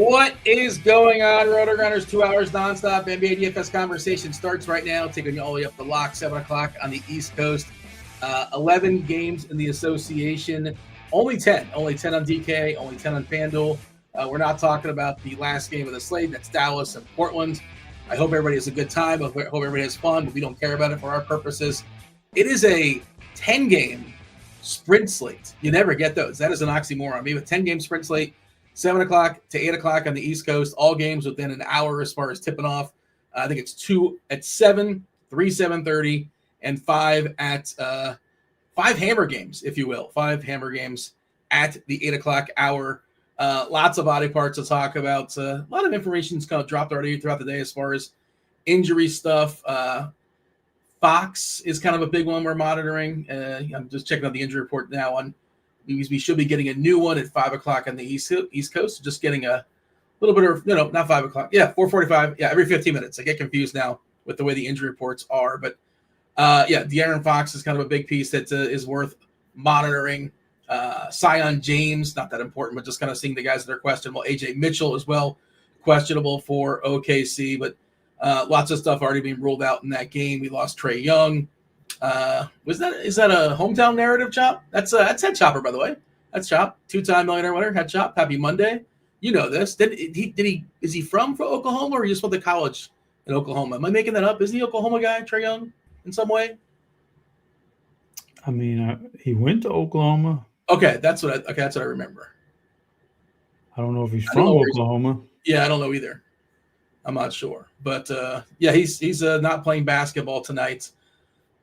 What is going on, RotoGrinders? 2 hours nonstop NBA DFS conversation starts right now, taking you all the way up the lock, 7 o'clock on the East Coast. 11 games in the association, only 10 on DK, only 10 on FanDuel. We're not talking about the last game of the slate. That's Dallas and Portland. I hope everybody has a good time. I hope everybody has fun, but we don't care about it for our purposes. It is a 10-game sprint slate. You never get those. That is an oxymoron. We have a 10-game sprint slate, 7 o'clock to 8 o'clock on the East Coast, all games within an hour as far as tipping off. I think it's 2 at 7, 3 7:30, and 5 at 5 hammer games, if you will. 5 hammer games at the 8 o'clock hour. Lots of body parts to talk about. A lot of information's kind of dropped already throughout the day as far as injury stuff. Fox is kind of a big one we're monitoring. I'm just checking out the injury report now on. We should be getting a new one at 5 o'clock on the East Coast. Just getting a little bit of, not 5 o'clock. Yeah, 4:45. Yeah, every 15 minutes. I get confused now with the way the injury reports are. But, De'Aaron Fox is kind of a big piece that is worth monitoring. Zion James, not that important, but just kind of seeing the guys that are questionable. AJ Mitchell as well, questionable for OKC. But lots of stuff already being ruled out in that game. We lost Trae Young. Is that a hometown narrative, Chop? That's Head Chopper, by the way. That's Chop, 2-time millionaire winner. Head Chop, happy Monday. You know this. Is he from Oklahoma, or he just went to college in Oklahoma? Am I making that up? Is he an Oklahoma guy, Trae Young, in some way? I mean, he went to Oklahoma. Okay, that's what I remember. I don't know if he's from Oklahoma. Yeah, I don't know either. I'm not sure, but he's not playing basketball tonight.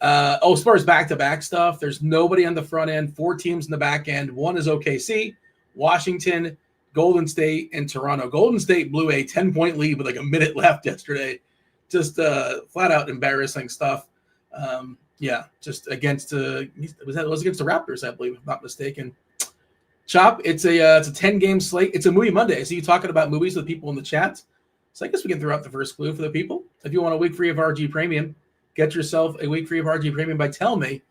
As far as back-to-back stuff, there's nobody on the front end, 4 teams in the back end. One is OKC, Washington, Golden State, and Toronto. Golden State blew a 10-point lead with like a minute left yesterday. Just flat-out embarrassing stuff. Just against it was against the Raptors, I believe, if I'm not mistaken. Chop, it's a 10-game slate. It's a movie Monday. I see you talking about movies with people in the chat. So I guess we can throw out the first clue for the people. If you want a week free of RG Premium, get yourself a week free of RG Premium by telling me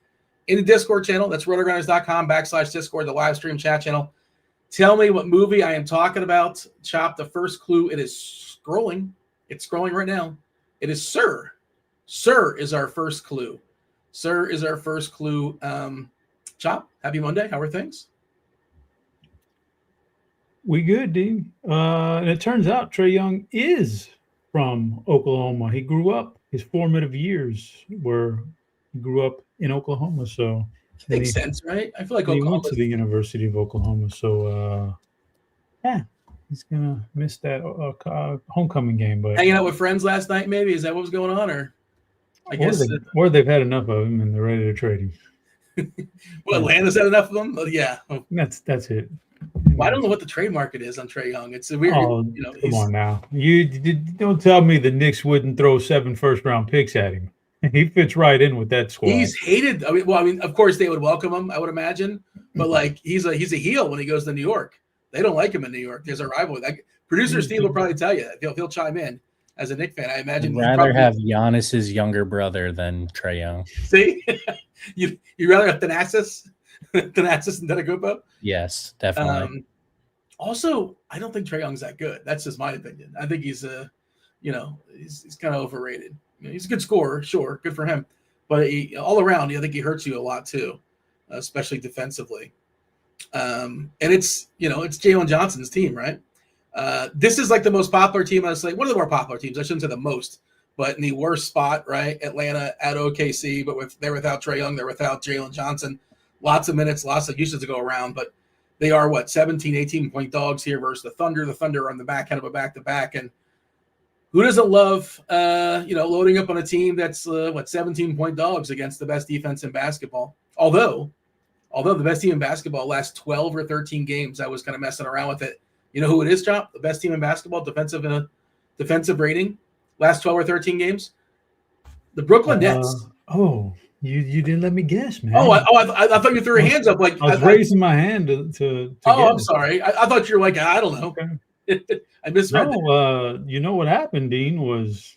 in the Discord channel. That's rotogrinders.com/Discord, the live stream chat channel. Tell me what movie I am talking about. Chop, the first clue. It is scrolling. It's scrolling right now. It is Sir. Sir is our first clue. Sir is our first clue. Chop, happy Monday. How are things? We good, Dean. And it turns out Trae Young is from Oklahoma. He grew up. His formative years where he grew up in Oklahoma. So makes sense, right? I feel like he went to the University of Oklahoma. So, he's going to miss that homecoming game. But hanging out with friends last night, maybe? Is that what was going on? Or they've had enough of him and they're ready to trade him. Well, Atlanta's had enough of them? Well, yeah. That's it. Well, I don't know what the trade market is on Trae Young. It's a weird. Come on now. You don't tell me the Knicks wouldn't throw 7 first-round picks at him. He fits right in with that squad. He's hated. I mean, of course they would welcome him, I would imagine. But he's a heel when he goes to New York. They don't like him in New York. There's a rivalry. Producer Steve will probably tell you that. He'll chime in as a Knicks fan. I imagine. I'd rather have Giannis's younger brother than Trae Young. See, you rather have Thanasis and Antetokounmpo? Yes, definitely. Also, I don't think Trae Young's that good. That's just my opinion. I think he's he's kind of overrated. He's a good scorer, sure, good for him, but all around, I think he hurts you a lot too, especially defensively. And it's Jalen Johnson's team, right? This is like the most popular team on the slate. One of the more popular teams. I shouldn't say the most, but in the worst spot, right? Atlanta at OKC, but they're without Trae Young, they're without Jalen Johnson. Lots of minutes, lots of usage to go around, but they are 17, 18-point dogs here versus the Thunder. The Thunder are on the back end of a back-to-back, and who doesn't love loading up on a team that's 17-point dogs against the best defense in basketball? Although the best team in basketball last 12 or 13 games, I was kind of messing around with it. You know who it is, Chop? The best team in basketball, defensive rating, last 12 or 13 games? The Brooklyn Nets. You didn't let me guess, man. I thought you threw your hands up. Like I was raising my hand to I'm sorry. I thought you were like, I don't know. Okay. I misread that. You know what happened, Dean, was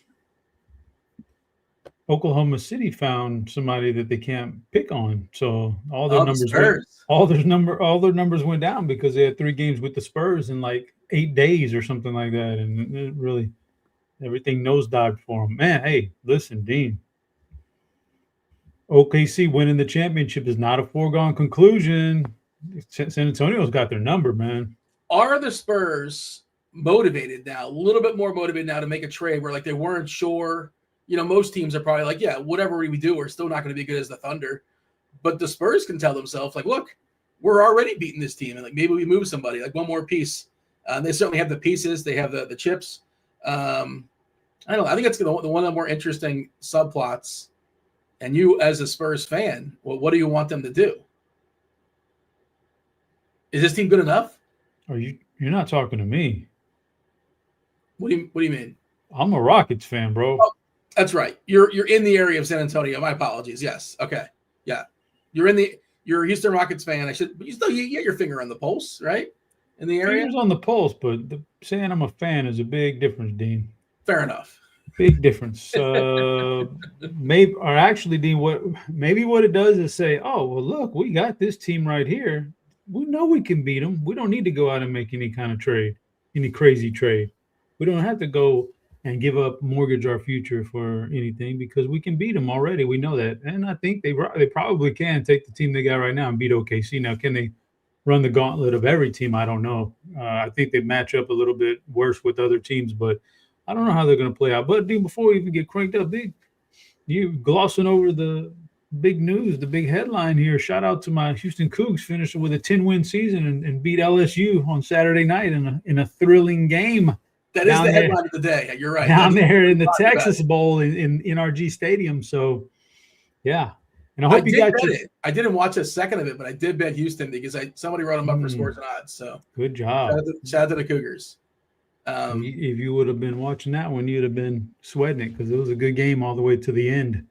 Oklahoma City found somebody that they can't pick on. So all their The numbers Spurs. all their numbers went down because they had 3 games with the Spurs in like 8 days or something like that, and it really everything nosedived for them. Man, hey, listen, Dean. OKC winning the championship is not a foregone conclusion. San Antonio's got their number, man. Are the Spurs motivated now, a little bit more motivated now to make a trade where like they weren't sure? You know, most teams are probably like, yeah, whatever we do, we're still not going to be good as the Thunder. But the Spurs can tell themselves, like, look, we're already beating this team, and like maybe we move somebody, like one more piece. They certainly have the pieces. They have the chips. I don't know. I think it's one of the more interesting subplots. And you, as a Spurs fan, well, what do you want them to do? Is this team good enough? You're not talking to me. What do you mean? I'm a Rockets fan, bro. Oh, that's right. You're in the area of San Antonio. My apologies. Yes. Okay. Yeah. You're a Houston Rockets fan. But you still you get your finger on the pulse, right? In the area. Fingers on the pulse, but saying I'm a fan is a big difference, Dean. Fair enough. Big difference. Maybe, or actually, Dean, maybe what it does is say, oh, well, look, we got this team right here. We know we can beat them. We don't need to go out and make any kind of trade, any crazy trade. We don't have to go and give up, mortgage our future for anything because we can beat them already. We know that. And I think they probably can take the team they got right now and beat OKC. Now, can they run the gauntlet of every team? I don't know. I think they match up a little bit worse with other teams, but I don't know how they're going to play out. But, Dean, before we even get cranked up, you glossing over the big news, the big headline here. Shout out to my Houston Cougs, finished with a 10-win season and beat LSU on Saturday night in a thrilling game. That is the headline of the day. You're right. Down there in the Texas Bowl in NRG Stadium. So, yeah. And I hope you got it. I didn't watch a second of it, but I did bet Houston because somebody wrote them up for scores and odds. So good job. Shout out to the Cougars. If you would have been watching that one, you'd have been sweating it because it was a good game all the way to the end.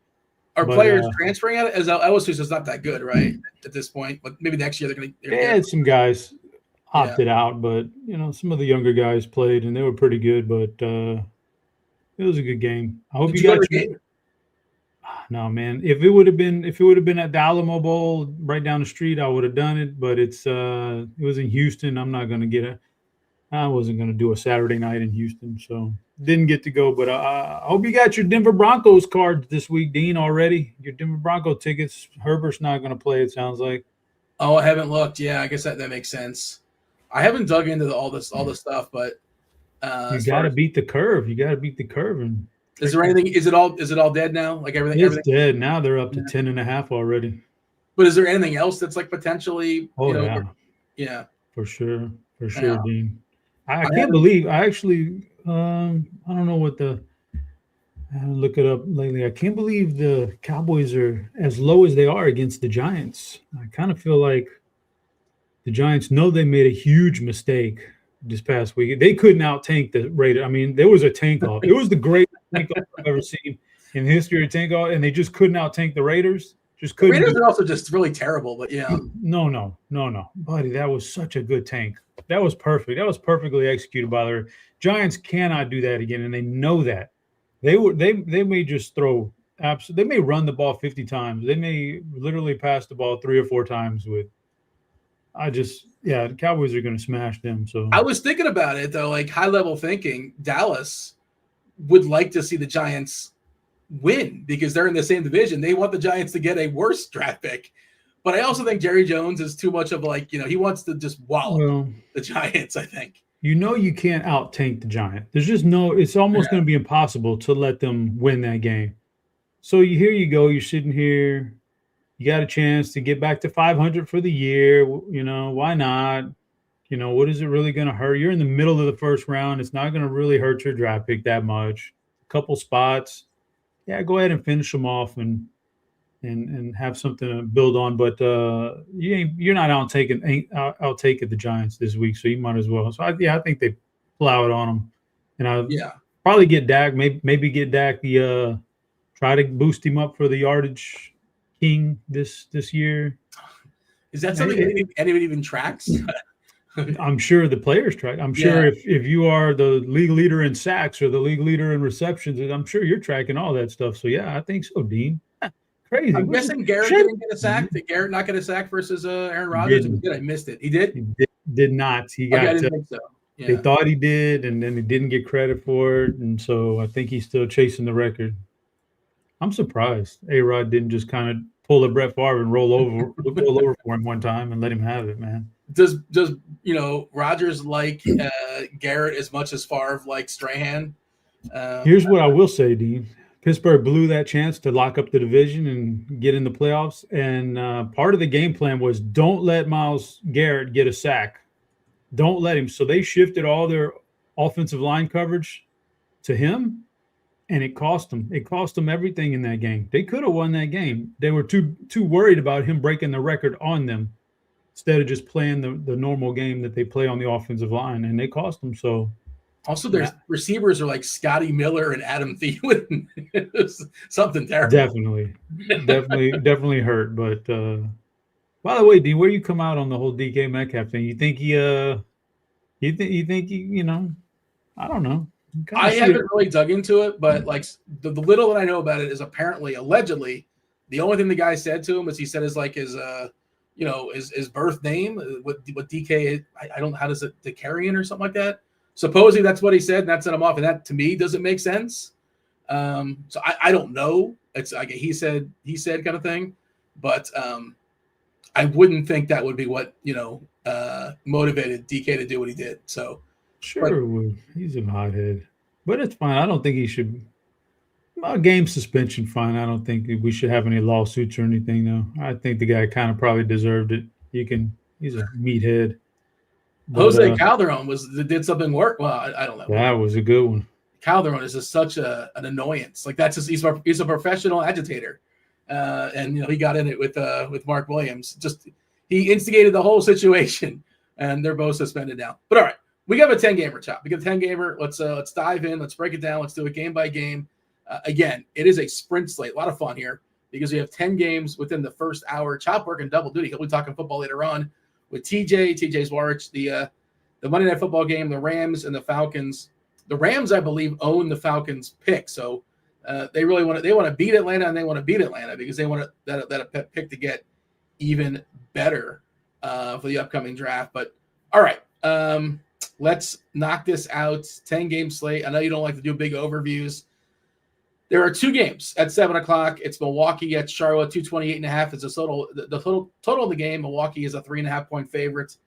Are players transferring at it? As LSU's is not that good, right, at this point. But maybe next year they're going to. They had some guys opted out, but some of the younger guys played and they were pretty good. But it was a good game. I hope you got your game. No, man. If it would have been at the Alamo Bowl right down the street, I would have done it. But it was in Houston. I'm not going to get it. I wasn't going to do a Saturday night in Houston, so didn't get to go. But I hope you got your Denver Broncos cards this week, Dean, already. Your Denver Bronco tickets. Herbert's not going to play, it sounds like. Oh, I haven't looked. Yeah, I guess that makes sense. I haven't dug into all this stuff, but you got to beat the curve. You got to beat the curve. And is there anything? Is it all dead now? Like everything? It's dead now. They're up to 10.5 already. But is there anything else that's like potentially? Oh yeah, for sure, Dean. I can't believe I actually I don't know what I had to look it up lately. I can't believe the Cowboys are as low as they are against the Giants. I kind of feel like the Giants know they made a huge mistake this past week. They couldn't out-tank the Raiders. I mean, there was a tank-off. It was the greatest tank-off I've ever seen in the history of tank-off, and they just couldn't out-tank the Raiders. Just couldn't. Raiders are also just really terrible, but yeah. No. Buddy, that was such a good tank. That was perfect. That was perfectly executed by the Giants. Cannot do that again, and they know that. They may just throw they may run the ball 50 times. They may literally pass the ball 3 or 4 times the Cowboys are going to smash them. So I was thinking about it though, like high level thinking. Dallas would like to see the Giants win because they're in the same division. They want the Giants to get a worse draft pick. But I also think Jerry Jones is too much of he wants to just wallop the Giants, I think. You can't out-tank the Giants. There's just it's almost going to be impossible to let them win that game. So here you go. You're sitting here. You got a chance to get back to 500 for the year. Why not? What is it really going to hurt? You're in the middle of the first round. It's not going to really hurt your draft pick that much. A couple spots. Yeah, go ahead and finish them off and have something to build on. But you're not out taking the Giants this week, so you might as well. So I think they plow it on them, and I'll probably get Dak. Maybe get Dak try to boost him up for the yardage king this year. Is that something anybody even tracks? I'm sure the players track. I'm sure if you are the league leader in sacks or the league leader in receptions, I'm sure you're tracking all that stuff. So yeah, I think so, Dean. Crazy. I'm guessing Garrett didn't get a sack. Did Garrett not get a sack versus Aaron Rodgers? If he did, I missed it. He did? He did not. He got. I didn't think so. Yeah. They thought he did, and then he didn't get credit for it, and so I think he's still chasing the record. I'm surprised A-Rod didn't just kind of pull a Brett Favre and roll over for him one time and let him have it, man. Does Rodgers like Garrett as much as Favre likes Strahan? Here's what I will say, Dean. Pittsburgh blew that chance to lock up the division and get in the playoffs, and part of the game plan was don't let Myles Garrett get a sack. Don't let him. So they shifted all their offensive line coverage to him, and it cost them. It cost them everything in that game. They could have won that game. They were too worried about him breaking the record on them instead of just playing the normal game that they play on the offensive line, and they cost them. So also their receivers are like Scotty Miller and Adam Thielen. Something terrible. Definitely hurt. But by the way, Dean, where you come out on the whole DK Metcalf thing? You think he I don't know. I haven't really dug into it, but like the little that I know about it is apparently, allegedly, the only thing the guy said to him is he said his birth name, what DK, I don't know, how does it, Decarian or something like that. Supposedly that's what he said, and that set him off, and that to me doesn't make sense. So I don't know. It's like he said kind of thing, but I wouldn't think that would be what motivated DK to do what he did. So. Sure, he's a hothead, but it's fine. I don't think he should. Game suspension, fine. I don't think we should have any lawsuits or anything. though. I think the guy kind of probably deserved it. He's a meathead. But, Jose Calderon did something work. Well, I don't know. That was a good one. Calderon is just such an annoyance. Like he's a professional agitator, and he got in it with Mark Williams. Just he instigated the whole situation, and they're both suspended now. But all right. We got a 10-gamer, Chop. We got a 10-gamer. Let's dive in. Let's break it down. Let's do it game by game. Again, it is a sprint slate. A lot of fun here because we have 10 games within the first hour. Chop working double duty. He'll be talking football later on with TJ Zwarych, the Monday Night Football game, the Rams and the Falcons. The Rams, I believe, own the Falcons pick. So they really want to beat Atlanta, and they want to beat Atlanta because they want that pick to get even better for the upcoming draft. But all right. Let's knock this out. 10-game slate. I know you don't like to do big overviews. There are 2 games at 7 o'clock. It's Milwaukee at Charlotte. 228.5 is the total of the game. Milwaukee is a 3.5-point favorite.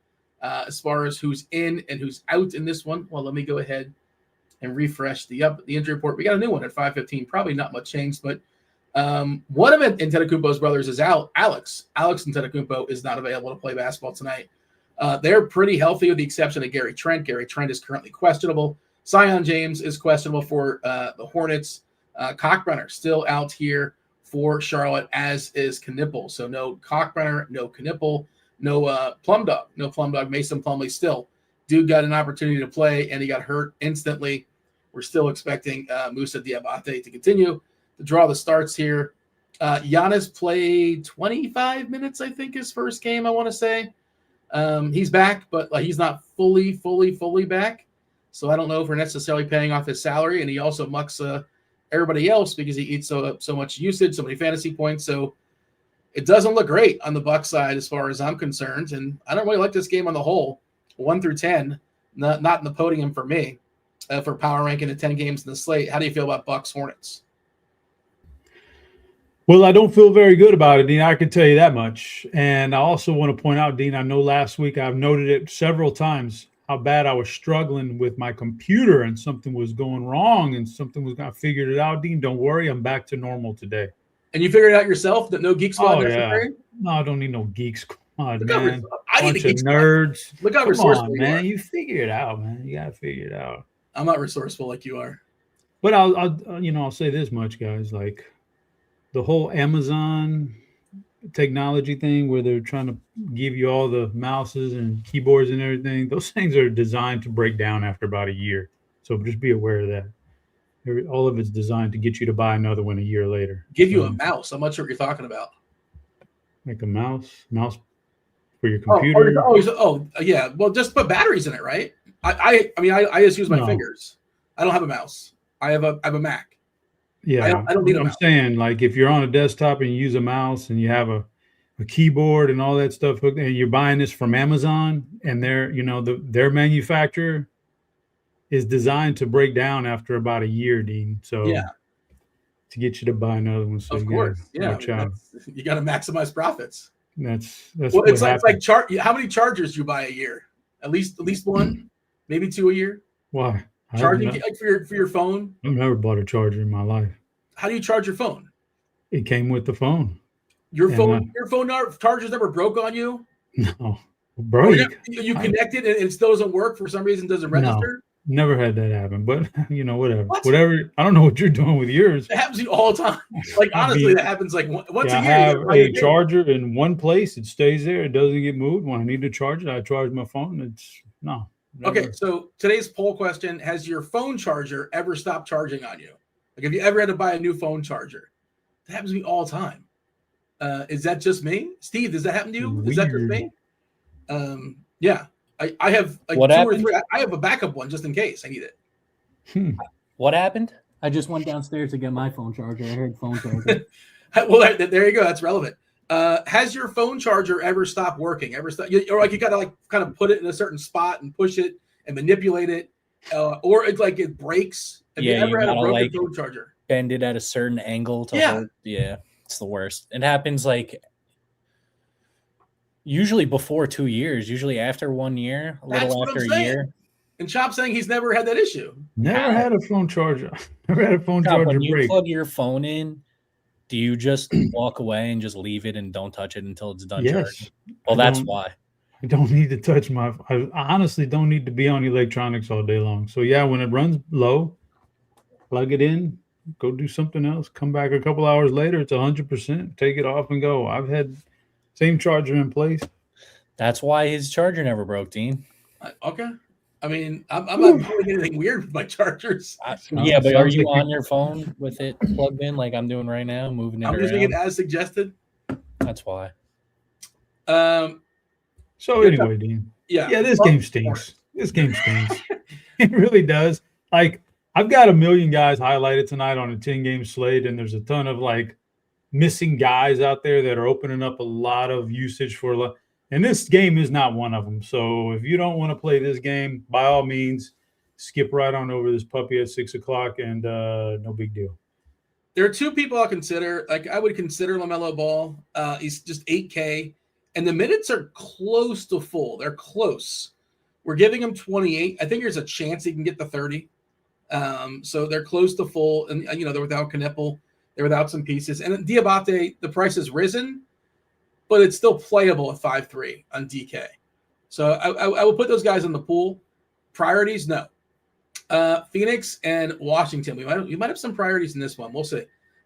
As far as who's in and who's out in this one, well, let me go ahead and refresh the injury report. We got a new one at 5:15. Probably not much changed, but one of Antetokounmpo's brothers is out. Alex Antetokounmpo is not available to play basketball tonight. They're pretty healthy with the exception of Gary Trent. Gary Trent is currently questionable. Zion James is questionable for the Hornets. Cockbrenner still out here for Charlotte, as is Knipple. So no Cockbrenner, no Knipple, no Plum Dog. No Plum Dog. Mason Plumlee still. Dude got an opportunity to play, and he got hurt instantly. We're still expecting Moussa Diabate to continue to draw the starts here. Giannis played 25 minutes, I think, his first game, I want to say. He's back, but he's not fully back. So I don't know if we're necessarily paying off his salary. And he also mucks everybody else because he eats so much usage, so many fantasy points. So it doesn't look great on the Bucks side as far as I'm concerned. And I don't really like this game on the whole. 1 through 10, not in the podium for me for power ranking the 10 games in the slate. How do you feel about Bucks Hornets? Well, I don't feel very good about it, Dean. I can tell you that much. And I also want to point out, Dean, I know last week I've noted it several times how bad I was struggling with my computer and something was going wrong and I figured it out. Dean, don't worry. I'm back to normal today. And you figured it out yourself that no Geek Squad necessary? Yeah. No, I don't need no Geek Squad, Look man. I need a Geek nerds. Squad. Look how resourceful you man. You figure it out, man. You got to figure it out. I'm not resourceful like you are. But I'll say this much, guys. Like, the whole Amazon technology thing where they're trying to give you all the mouses and keyboards and everything, those things are designed to break down after about a year. So just be aware of that. All of it's designed to get you to buy another one a year later. Give you a mouse. I'm not sure what you're talking about. Like a mouse for your computer. Yeah. Well, just put batteries in it, right? I just use my fingers. I don't have a mouse. I have a Mac. Yeah, I don't need a I'm mouse. saying, like, if you're on a desktop and you use a mouse and you have a keyboard and all that stuff hooked, and you're buying this from Amazon, and their manufacturer is designed to break down after about a year, Dean. So yeah, to get you to buy another one, so of course, yeah, you got to maximize profits. That's well, it's like how many chargers do you buy a year? At least one, maybe 2 a year. Why? Charging like for your phone? I've never bought a charger in my life. How do you charge your phone? It came with the phone. Your phone chargers never broke on you? No, break. You connected and it still doesn't work for some reason. Doesn't register. No, never had that happen. But whatever. Whatever. I don't know what you're doing with yours. It happens to you all the time. Like honestly, that happens like once a year. I have a charger in one place. It stays there. It doesn't get moved. When I need to charge it, I charge my phone. Never. Okay, so today's poll question: has your phone charger ever stopped charging on you? Like, have you ever had to buy a new phone charger? That happens to me all the time. Is that just me? Steve, does that happen to you? Weird. Is that just me? Yeah. I have like what 2 happened? or 3. I have a backup one just in case I need it. What happened? I just went downstairs to get my phone charger. I heard phone charger. Well, there you go. That's relevant. Has your phone charger ever stopped working? Or like you got to like kind of put it in a certain spot and push it and manipulate it, or it's like it breaks? Have you ever had a broken phone charger? Bend it at a certain angle to hold. Yeah, it's the worst. It happens like usually before 2 years, usually after 1 year, a little after a year. And Chop's saying he's never had that issue. Never had a phone charger. Never had a phone charger when you break. plug your phone in, do you just walk away and just leave it and don't touch it until it's done charging? Well, that's why. I don't need to touch I honestly don't need to be on electronics all day long. So yeah, when it runs low, plug it in, go do something else, come back a couple hours later, it's 100%, take it off and go. I've had same charger in place. That's why his charger never broke, Dean. Okay. I mean, I'm not doing anything weird with my chargers. Yeah, but are you on your phone with it plugged in like I'm doing right now, moving it around? I'm using it as suggested. That's why. So anyway, Dean. Yeah, this game stinks. This game stinks. It really does. Like, I've got a million guys highlighted tonight on a 10-game slate, and there's a ton of like missing guys out there that are opening up a lot of usage for a lot. And this game is not one of them. So if you don't want to play this game, by all means, skip right on over this puppy at 6 o'clock, and no big deal. There are 2 people I'll consider. Like, I would consider LaMelo Ball. He's just 8K. And the minutes are close to full. They're close. We're giving him 28. I think there's a chance he can get the 30. So they're close to full. And, they're without Knippel. They're without some pieces. And Diabate, the price has risen, but it's still playable at 5.3 on DK. So I will put those guys in the pool. Priorities, no. Phoenix and Washington. We might have some priorities in this one. We'll see.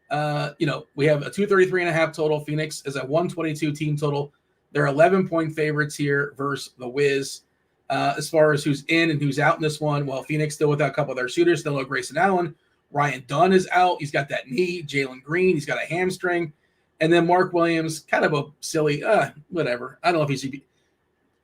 We have a 233.5 total. Phoenix is a 122 team total. They're 11-point favorites here versus the Wiz. As far as who's in and who's out in this one, well, Phoenix still without a couple of their shooters. Still no Grayson Allen. Ryan Dunn is out. He's got that knee. Jalen Green, he's got a hamstring. And then Mark Williams, kind of a silly, whatever. I don't know if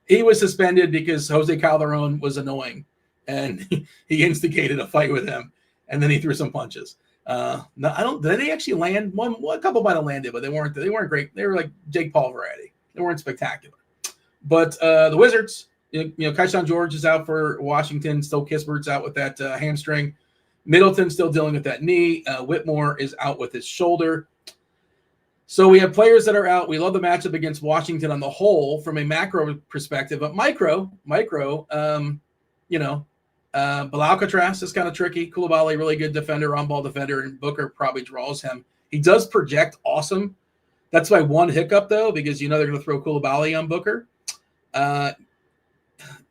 he was suspended because Jose Calderon was annoying, and he instigated a fight with him, and then he threw some punches. No, I don't. Did they actually land? A couple might have landed, but they weren't great. They were like Jake Paul variety. They weren't spectacular. But the Wizards, Keyshawn George is out for Washington. Still Kispert's out with that hamstring. Middleton still dealing with that knee. Whitmore is out with his shoulder. So we have players that are out. We love the matchup against Washington on the whole from a macro perspective, but micro, Bilal Alcatraz is kind of tricky. Koulibaly, really good defender, on-ball defender, and Booker probably draws him. He does project awesome. That's my one hiccup, though, because they're going to throw Koulibaly on Booker.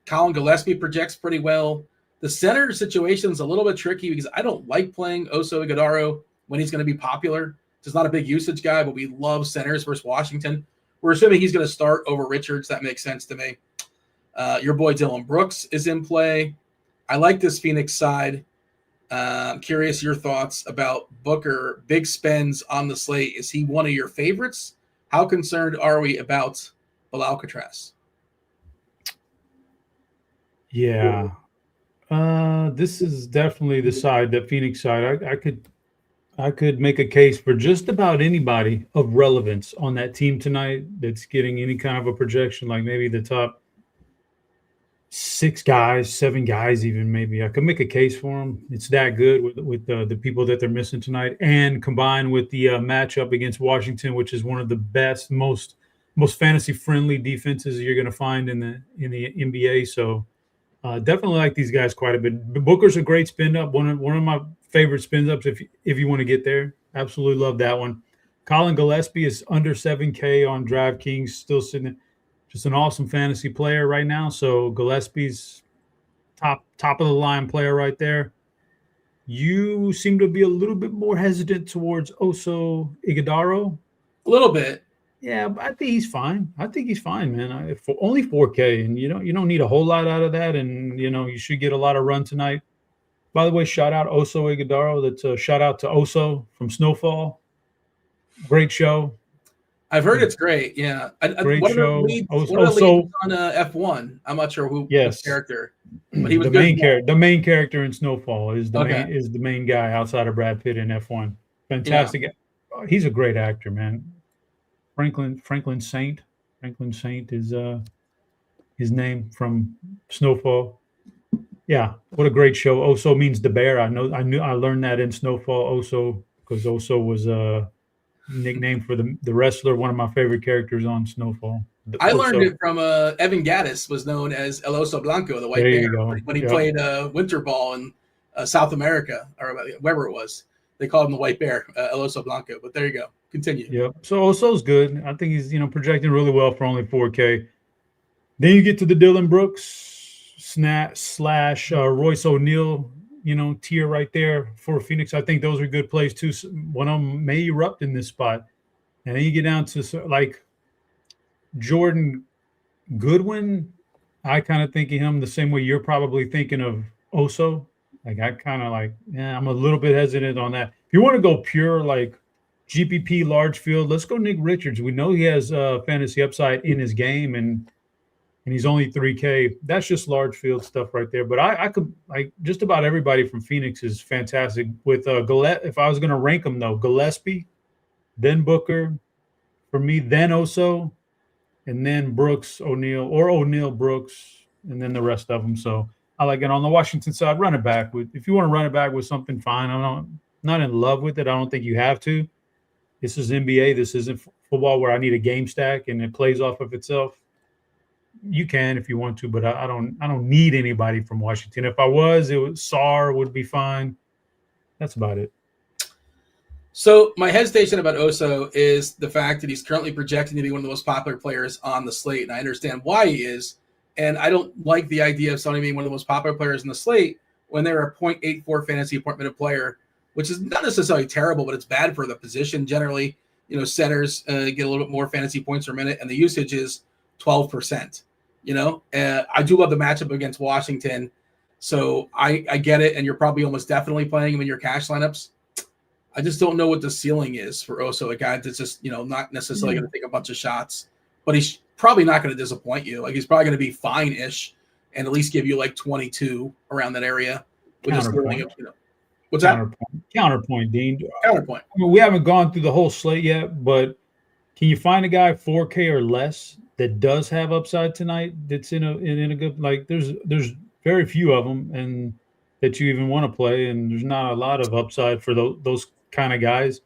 Colin Gillespie projects pretty well. The center situation is a little bit tricky because I don't like playing Oso Ighodaro when he's going to be popular. He's not a big usage guy, but we love centers versus Washington. We're assuming he's going to start over Richards. That makes sense to me. Your boy Dylan Brooks is in play. I like this Phoenix side. I'm curious your thoughts about Booker. Big spends on the slate. Is he one of your favorites? How concerned are we about Alcatraz? Yeah. This is definitely the side, the Phoenix side. I could make a case for just about anybody of relevance on that team tonight that's getting any kind of a projection, like maybe the top 6 guys, 7 guys, even maybe. I could make a case for them. It's that good with the people that they're missing tonight, and combined with the matchup against Washington, which is one of the best, most fantasy friendly defenses you're going to find in the NBA. So definitely like these guys quite a bit. Booker's a great spin up. One of my favorite spin ups if you want to get there. Absolutely love that one. Colin Gillespie is under 7K on DraftKings, still sitting there. Just an awesome fantasy player right now. So Gillespie's top of the line player right there. You seem to be a little bit more hesitant towards Oso Iguodala. A little bit. Yeah, but I think he's fine. Man. For only 4K, and you don't need a whole lot out of that, and you should get a lot of run tonight. By the way, shout out Oso Iguodala. That's a shout out to Oso from Snowfall. Great show. I've heard it's great. Yeah, great show. One of the leads on F1. I'm not sure who the character, but he was the main character in Snowfall is the main guy outside of Brad Pitt in F1. Fantastic. Yeah. He's a great actor, man. Franklin Saint is his name from Snowfall. Yeah, what a great show. Oso means the bear. I learned that in Snowfall. Oso, because Oso was nickname for the wrestler, one of my favorite characters on Snowfall. I learned it from Evan Gaddis, was known as El Oso Blanco, the white bear, when he played winter ball in South America, or wherever it was. They called him the white bear, El Oso Blanco. But there you go. Continue. Yep. So Oso's good. I think he's projecting really well for only 4K. Then you get to the Dylan Brooks / Royce O'Neal, tier right there for Phoenix. I think those are good plays too. One of them may erupt in this spot. And then you get down to like Jordan Goodwin. I kind of think of him the same way you're probably thinking of Oso. Like I kind of I'm a little bit hesitant on that. If you want to go pure like GPP large field, let's go Nick Richards. We know he has fantasy upside in his game, and he's only 3K. That's just large field stuff right there. But I could just about everybody from Phoenix is fantastic. With if I was going to rank them though, Gillespie, then Booker, for me, then Oso, and then Brooks, O'Neal, or O'Neal, Brooks, and then the rest of them. So I like it on the Washington side. Run it back if you want to run it back with something, fine. I'm not in love with it. I don't think you have to. This is NBA. This isn't football where I need a game stack and it plays off of itself. You can if you want to, but I don't need anybody from Washington. If I was, Sarr would be fine. That's about it. So my hesitation about Oso is the fact that he's currently projecting to be one of the most popular players on the slate, and I understand why he is. And I don't like the idea of somebody being one of the most popular players in the slate when they're a 0.84 fantasy point minute player, which is not necessarily terrible, but it's bad for the position. Generally, centers get a little bit more fantasy points per minute, and the usage is 12%. I do love the matchup against Washington, so I get it, and you're probably almost definitely playing him in your cash lineups. I just don't know what the ceiling is for Oso, a guy that's just not necessarily going to take a bunch of shots, but he's probably not going to disappoint you. Like he's probably going to be fine-ish and at least give you like 22 around that area. With his ceiling of, what's that? Counterpoint, Dean. Counterpoint. I mean, we haven't gone through the whole slate yet, but can you find a guy 4K or less that does have upside tonight? That's in a good there's very few of them, and that you even want to play, and there's not a lot of upside for those kind of guys.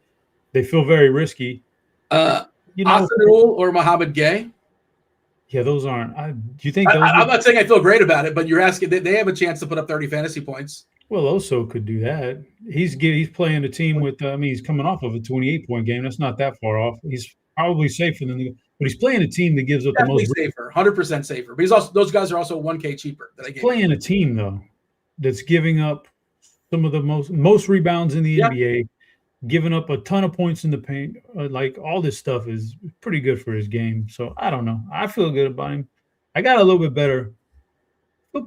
They feel very risky. Asadul or Mohamed Gay? Yeah, those aren't. Do you think? I'm not saying I feel great about it, but you're asking. They have a chance to put up 30 fantasy points. Well, Oso could do that. He's playing a team with. He's coming off of a 28-point game. That's not that far off. He's probably safer than but he's playing a team that gives up definitely the most. Safer, 100% safer. But he's also those guys are also 1K cheaper. Playing a team though that's giving up some of the most rebounds in the NBA, giving up a ton of points in the paint. All this stuff is pretty good for his game. So I don't know. I feel good about him. I got a little bit better.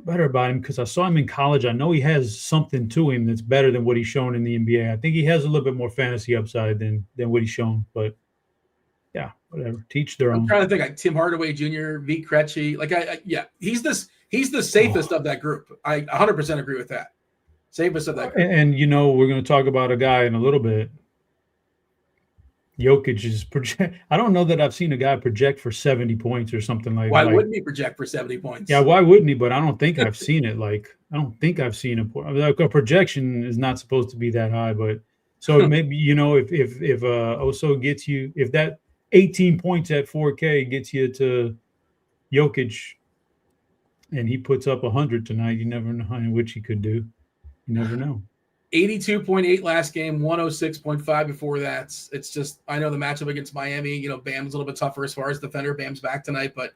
Better about him because I saw him in college. I know he has something to him that's better than what he's shown in the NBA. I think he has a little bit more fantasy upside than what he's shown. But yeah, whatever. Teach their I'm own. trying to think like Tim Hardaway Jr., V. Krejci. Like he's the safest of that group. I 100% agree with that. Safest of that group. And we're going to talk about a guy in a little bit. Jokic is I don't know that I've seen a guy project for 70 points or something like that. Why wouldn't he project for 70 points? Yeah, why wouldn't he? But I don't think I've seen it. Like, I don't think I've seen a projection is not supposed to be that high. But so maybe, if Oso gets you, if that 18 points at 4K gets you to Jokic and he puts up 100 tonight, you never know in which he could do. You never know. 82.8 last game, 106.5 before that. It's just, I know the matchup against Miami, Bam's a little bit tougher as far as defender. Bam's back tonight, but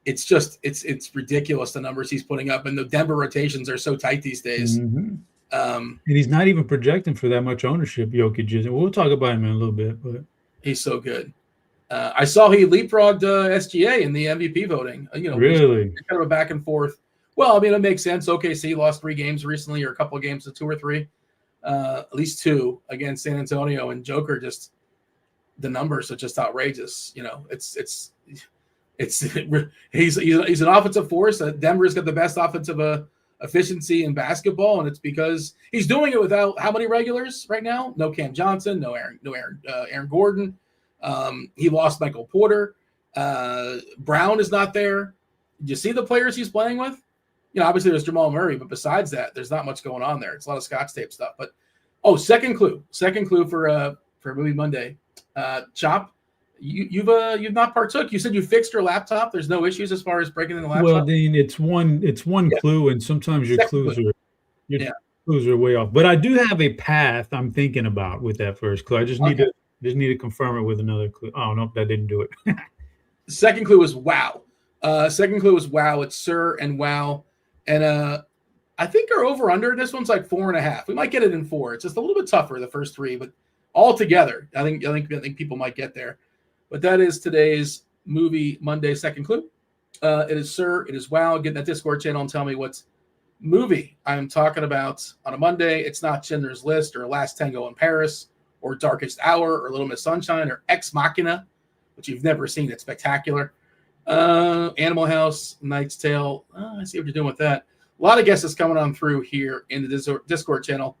it's ridiculous the numbers he's putting up, and the Denver rotations are so tight these days. Mm-hmm. And he's not even projecting for that much ownership, Jokic is. We'll talk about him in a little bit, but he's so good. I saw he leapfrogged SGA in the MVP voting. Really? Kind of a back and forth. Well, I mean, it makes sense. OKC lost 3 games recently, or a couple of games to 2 or 3, at least 2 against San Antonio, and Joker just the numbers are just outrageous. He's an offensive force. Denver's got the best offensive efficiency in basketball, and it's because he's doing it without how many regulars right now? No Cam Johnson, no Aaron Gordon. He lost Michael Porter. Brown is not there. Did you see the players he's playing with? Obviously there's Jamal Murray, but besides that, there's not much going on there. It's a lot of Scotch tape stuff. But second clue for Movie Monday. Chop, you've not partook. You said you fixed your laptop. There's no issues as far as breaking in the laptop. Well, Dean, it's one clue, and sometimes your clues are way off. But I do have a path I'm thinking about with that first clue. I just need to confirm it with another clue. Oh no, that didn't do it. Second clue is wow. It's Sir and Wow. And I think our over-under, this one's like 4.5. We might get it in 4. It's just a little bit tougher, the first 3, but all together, I think people might get there. But that is today's Movie Monday second clue. It is Sir, it is Wow. Get in that Discord channel and tell me what movie I'm talking about on a Monday. It's not Schindler's List or Last Tango in Paris or Darkest Hour or Little Miss Sunshine or Ex Machina, which you've never seen. It's spectacular. Animal House, Knight's Tale. I see what you're doing with that. A lot of guesses coming on through here in the Discord channel.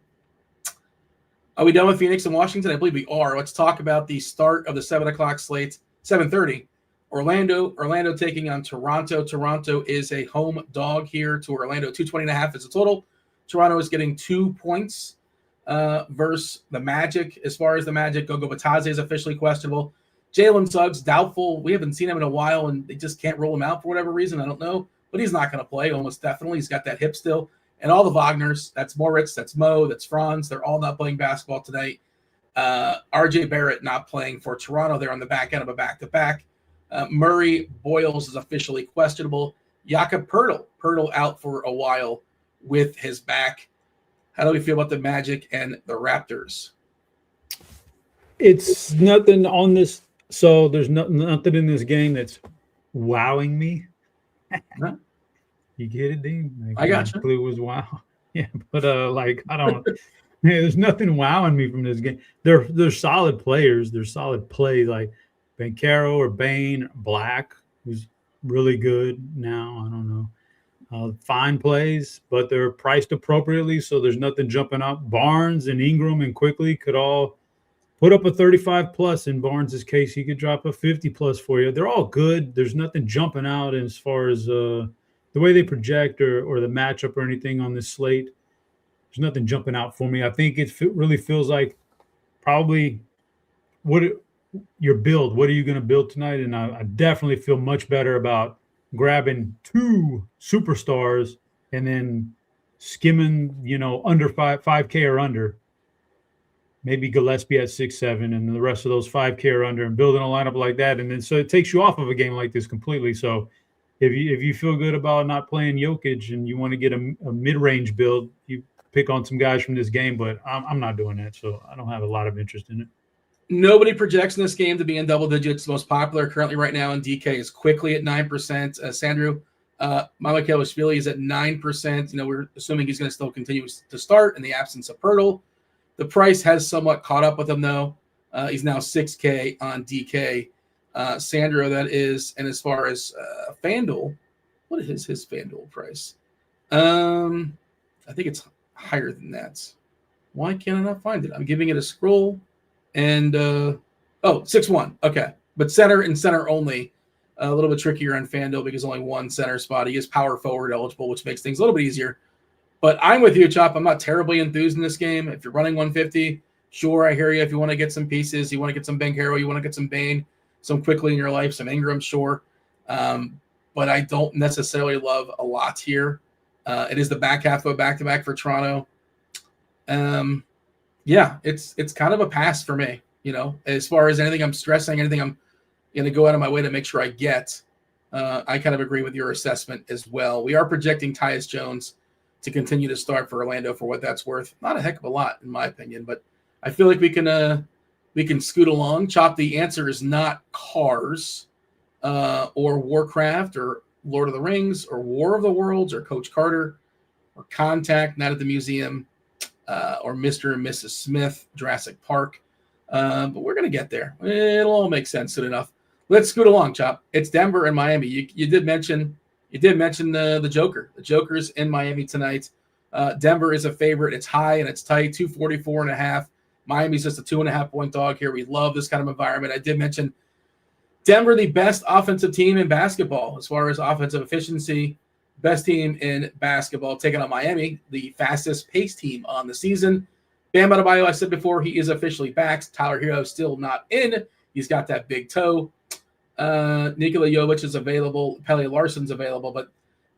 Are we done with Phoenix and Washington? I believe we are. Let's talk about the start of the 7 o'clock slate. 7:30. Orlando taking on Toronto. Toronto is a home dog here to Orlando. 220.5 is the total. Toronto is getting 2 points versus the Magic. As far as the Magic, Gogo Batadze is officially questionable. Jalen Suggs, doubtful. We haven't seen him in a while, and they just can't roll him out for whatever reason. I don't know. But he's not going to play, almost definitely. He's got that hip still. And all the Wagners, that's Moritz, that's Mo, that's Franz, they're all not playing basketball tonight. RJ Barrett not playing for Toronto. They're on the back end of a back-to-back. Murray Boyles is officially questionable. Jakob Poeltl out for a while with his back. How do we feel about the Magic and the Raptors? It's nothing on this. So there's nothing in this game that's wowing me. Huh? You get it, Dean? I got you. Clue was wow. Yeah, but I don't. There's nothing wowing me from this game. They're solid players. They're solid plays like Banchero or Bane, Black, who's really good now. I don't know. Fine plays, but they're priced appropriately, so there's nothing jumping up. Barnes and Ingram and Quickly could all put up a 35+ in Barnes' case. He could drop a 50+ for you. They're all good. There's nothing jumping out as far as the way they project or the matchup or anything on this slate. There's nothing jumping out for me. I think it really feels like probably your build. What are you going to build tonight? And I definitely feel much better about grabbing 2 superstars and then skimming, under 5K or under. Maybe Gillespie at 6-7 and the rest of those 5K or under and building a lineup like that. And then so it takes you off of a game like this completely. So if you feel good about not playing Jokic and you want to get a mid-range build, you pick on some guys from this game, but I'm not doing that. So I don't have a lot of interest in it. Nobody projects in this game to be in double digits. The most popular currently right now in DK is Quickly at 9%. Sandro Mamakailashvili is at 9%. We're assuming he's going to still continue to start in the absence of Poeltl. The price has somewhat caught up with him, though. He's now 6K on DK. Sandro, that is. And as far as FanDuel, what is his FanDuel price? I think it's higher than that. Why can't I not find it? I'm giving it a scroll. And, 6-1. Okay. But center and center only. A little bit trickier on FanDuel because only one center spot. He is power forward eligible, which makes things a little bit easier. But I'm with you, Chop. I'm not terribly enthused in this game. If you're running 150, sure, I hear you. If you want to get some pieces, you want to get some Banchero, you want to get some Bane, some quickly in your life, some Ingram, sure. But I don't necessarily love a lot here. It is the back half of a back-to-back for Toronto. It's kind of a pass for me, as far as anything I'm stressing, anything I'm going to go out of my way to make sure I get. I kind of agree with your assessment as well. We are projecting Tyus Jones to continue to start for Orlando for what that's worth. Not a heck of a lot, in my opinion, but I feel like we can scoot along. Chop, the answer is not Cars or Warcraft or Lord of the Rings or War of the Worlds or Coach Carter or Contact, Night at the Museum, or Mr. and Mrs. Smith, Jurassic Park. But we're going to get there. It'll all make sense soon enough. Let's scoot along, Chop. It's Denver and Miami. You did mention the Joker. The Joker's in Miami tonight. Denver is a favorite. It's high and it's tight, 244.5. Miami's just a 2.5 point dog here. We love this kind of environment. I did mention Denver, the best offensive team in basketball as far as offensive efficiency, best team in basketball, taking on Miami, the fastest pace team on the season. Bam Adebayo, I said before, he is officially back. Tyler Hero still not in. He's got that big toe. Nikola Jovic is available. Pele Larson's available, but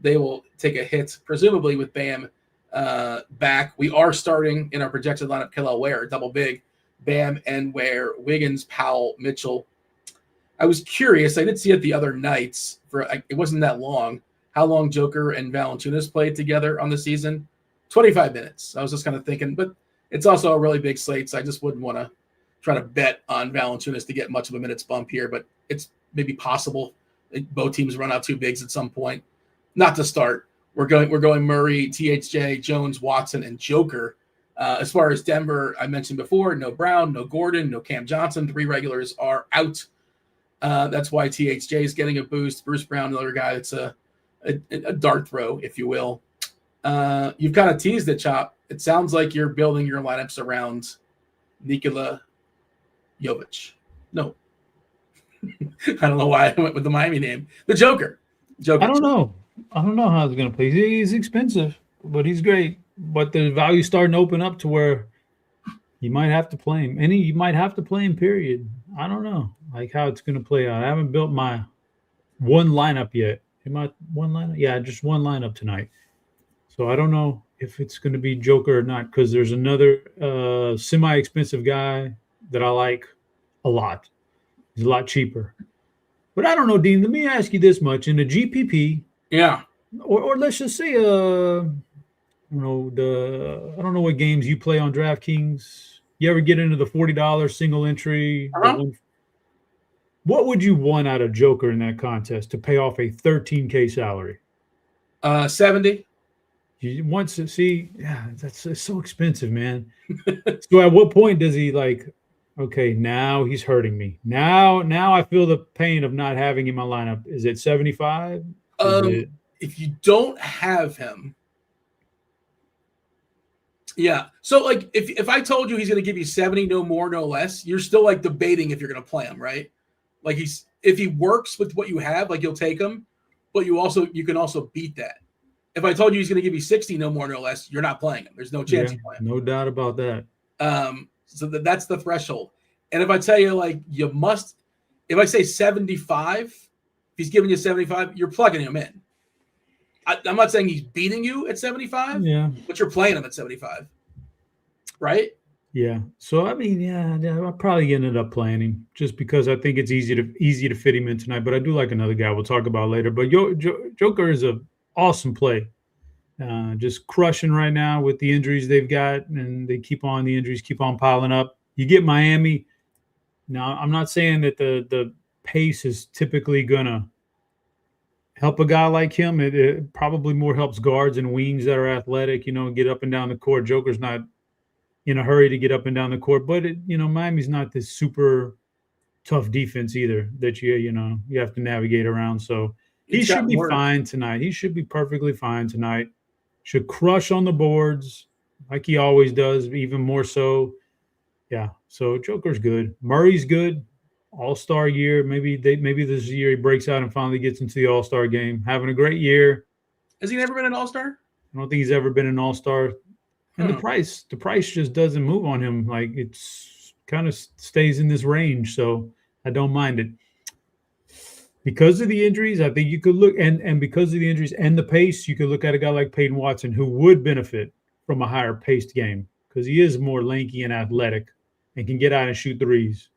they will take a hit, presumably with Bam back. We are starting in our projected lineup, Kelly Ware, double big, Bam and Ware, Wiggins, Powell, Mitchell. I was curious. I did see it the other nights. It wasn't that long. How long Joker and Valanciunas played together on the season? 25 minutes. I was just kind of thinking, but it's also a really big slate, so I just wouldn't want to try to bet on Valanciunas to get much of a minutes bump here, but it's maybe possible. Both teams run out two bigs at some point. Not to start. We're going Murray, THJ, Jones, Watson, and Joker. As far as Denver, I mentioned before, no Brown, no Gordon, no Cam Johnson. 3 regulars are out. That's why THJ is getting a boost. Bruce Brown, another guy that's a dart throw, if you will. You've kind of teased it, Chop. It sounds like you're building your lineups around Nikola Jovic. No. I don't know why I went with the Miami name. The Joker. I don't know how he's going to play. He's expensive, but he's great. But the value's starting to open up to where you might have to play him. You might have to play him, period. I don't know how it's going to play out. I haven't built my one lineup yet. Am I one lineup? Yeah, just one lineup tonight. So I don't know if it's going to be Joker or not, because there's another semi-expensive guy that I like a lot. He's a lot cheaper. But I don't know, Dean. Let me ask you this much. In the GPP, yeah, or let's just say, I don't know what games you play on DraftKings. You ever get into the $40 single entry? Uh-huh. What would you want out of Joker in that contest to pay off a $13K salary? 70. You want to see? Yeah, it's so expensive, man. So at what point does he okay, now he's hurting me. Now I feel the pain of not having him in my lineup. Is it 75? If you don't have him, yeah. So if I told you he's going to give you 70, no more, no less, you're still debating if you're going to play him, right? If he works with what you have, you'll take him, but you can also beat that. If I told you he's going to give you 60, no more, no less, you're not playing him. There's no chance you play him. No doubt about that. So that's the threshold. And if I tell you you must, if I say 75, if he's giving you 75, you're plugging him in. I'm not saying he's beating you at 75, but you're playing him at 75, right? Yeah. So I'll probably ended up playing him just because I think it's easy to fit him in tonight. But I do like another guy we'll talk about later. But Joker is an awesome play. Just crushing right now with the injuries they've got, and the injuries keep on piling up. You get Miami. Now, I'm not saying that the pace is typically gonna help a guy like him. It probably more helps guards and wings that are athletic, get up and down the court. Joker's not in a hurry to get up and down the court. But Miami's not this super tough defense either that you have to navigate around. So he should be fine tonight. He should be perfectly fine tonight. Should crush on the boards like he always does, even more so. Yeah. So Joker's good. Murray's good. All-Star year. Maybe this year he breaks out and finally gets into the All-Star game. Having a great year. Has he never been an All-Star? I don't think he's ever been an All-Star. And the price just doesn't move on him. Like, it's kind of stays in this range, so I don't mind it. Because of the injuries, I think you could look, and because of the injuries and the pace, you could look at a guy like Peyton Watson who would benefit from a higher paced game because he is more lanky and athletic and can get out and shoot threes.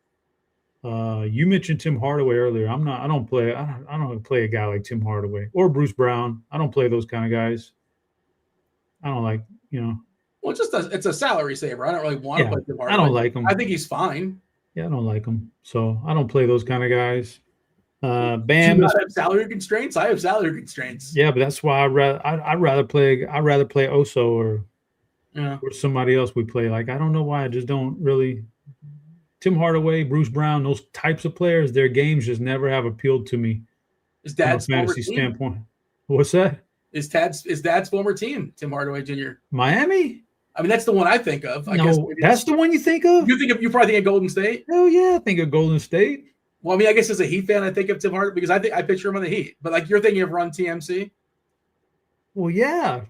You mentioned Tim Hardaway earlier. I don't play a guy like Tim Hardaway or Bruce Brown. I don't play those kind of guys. I don't like, Well, it's a salary saver. I don't really want to play Tim Hardaway. I don't like him. I think he's fine. Yeah, I don't like him. So I don't play those kind of guys. Bam. Do you not have salary constraints? I have salary constraints. Yeah, but that's why I'd rather play Oso or somebody else we play. Like, I don't know why. I just don't really. Tim Hardaway, Bruce Brown, those types of players, their games just never have appealed to me. His dad's from a fantasy standpoint. What's that? His dad's former team, Tim Hardaway Jr. Miami? I mean, that's the one I think of. I guess that's the one you think of? You probably think of Golden State? Hell yeah, I think of Golden State. Well, I mean, I guess as a Heat fan, I think of Tim Hardaway because I picture him on the Heat. But like you're thinking of Run TMC? Well, yeah.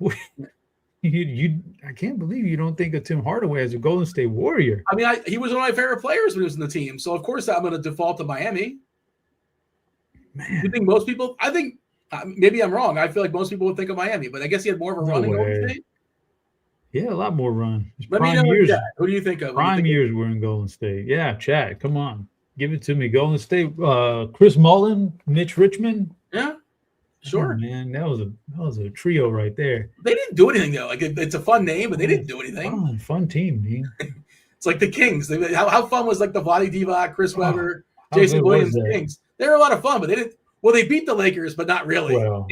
I can't believe you don't think of Tim Hardaway as a Golden State Warrior. I mean, he was one of my favorite players when he was in the team. So, of course, I'm going to default to Miami. Man. You think most people – I think maybe I'm wrong. I feel like most people would think of Miami. But I guess he had more of a run in Golden State. Yeah, a lot more run. Let me know years, who do you think of? Prime years were in Golden State. Yeah, Chad, come on. Give it to me. Golden State, Chris Mullin, Mitch Richmond. Yeah. Sure, man, that was a trio right there. They didn't do anything though. Like it's a fun name, but they didn't do anything. Fun team, man. It's like the Kings. How fun was like the Vlade Divac, Chris Webber, Jason Williams Kings? They were a lot of fun, but they didn't. Well, they beat the Lakers, but not really. Well,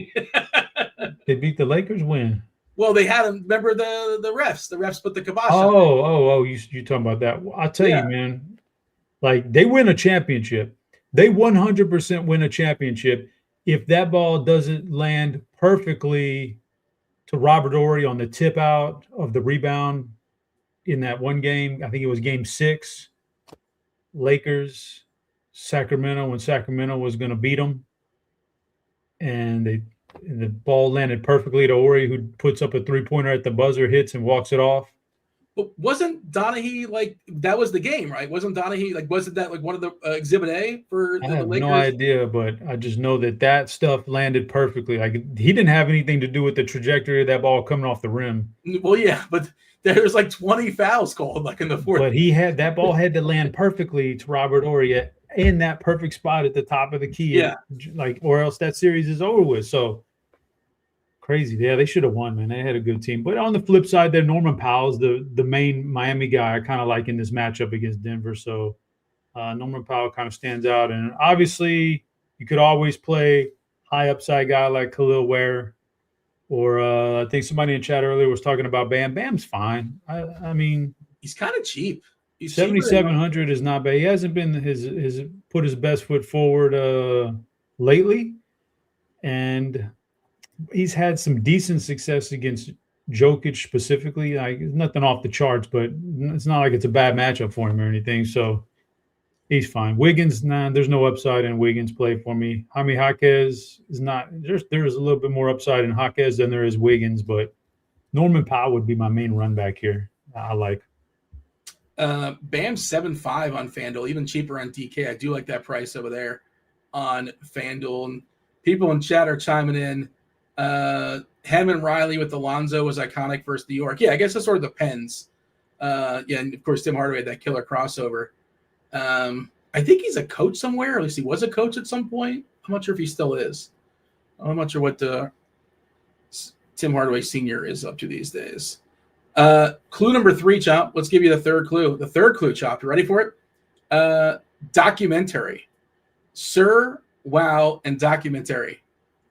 they beat the Lakers when? Well, they had them. Remember the refs? The refs put the kibosh. Oh! You talking about that? I'll tell you, man. Like they win a championship. They 100% win a championship. If that ball doesn't land perfectly to Robert Horry on the tip out of the rebound in that one game, I think it was game 6, Lakers, Sacramento, when Sacramento was going to beat them. And the ball landed perfectly to Horry, who puts up a three-pointer at the buzzer, hits and walks it off. But wasn't Donaghy like that was the game, right? Wasn't that like one of the exhibit A for the Lakers? No idea, but I just know that stuff landed perfectly. Like he didn't have anything to do with the trajectory of that ball coming off the rim. Well, yeah, but there's like 20 fouls called like in the fourth. But that ball had to land perfectly to Robert Horry in that perfect spot at the top of the key. Yeah, or else that series is over with. So. Crazy. Yeah, they should have won, man. They had a good team. But on the flip side, there, Norman Powell's the main Miami guy I kind of like in this matchup against Denver. So Norman Powell kind of stands out. And obviously, you could always play high upside guy like Khalil Ware. Or I think somebody in chat earlier was talking about Bam. Bam's fine. I mean, he's kind of cheap. 7,700 is not bad. He hasn't been put his best foot forward lately. And he's had some decent success against Jokic specifically. Like nothing off the charts, but it's not like it's a bad matchup for him or anything. So he's fine. Wiggins, there's no upside in Wiggins' play for me. Jaime Jaquez is not. There's a little bit more upside in Jaquez than there is Wiggins, but Norman Powell would be my main run back here. I like. Bam's 7.5 on FanDuel, even cheaper on DK. I do like that price over there on FanDuel. And people in chat are chiming in. Hammond Riley with Alonzo was iconic versus New York. Yeah, I guess it sort of depends. And of course Tim Hardaway had that killer crossover. I think he's a coach somewhere, or at least he was a coach at some point. I'm not sure if he still is. I'm not sure what the Tim Hardaway Sr. is up to these days. Clue number 3, Chop. Let's give you the third clue. The third clue, Chop. You ready for it? Documentary. Sir, wow, and documentary.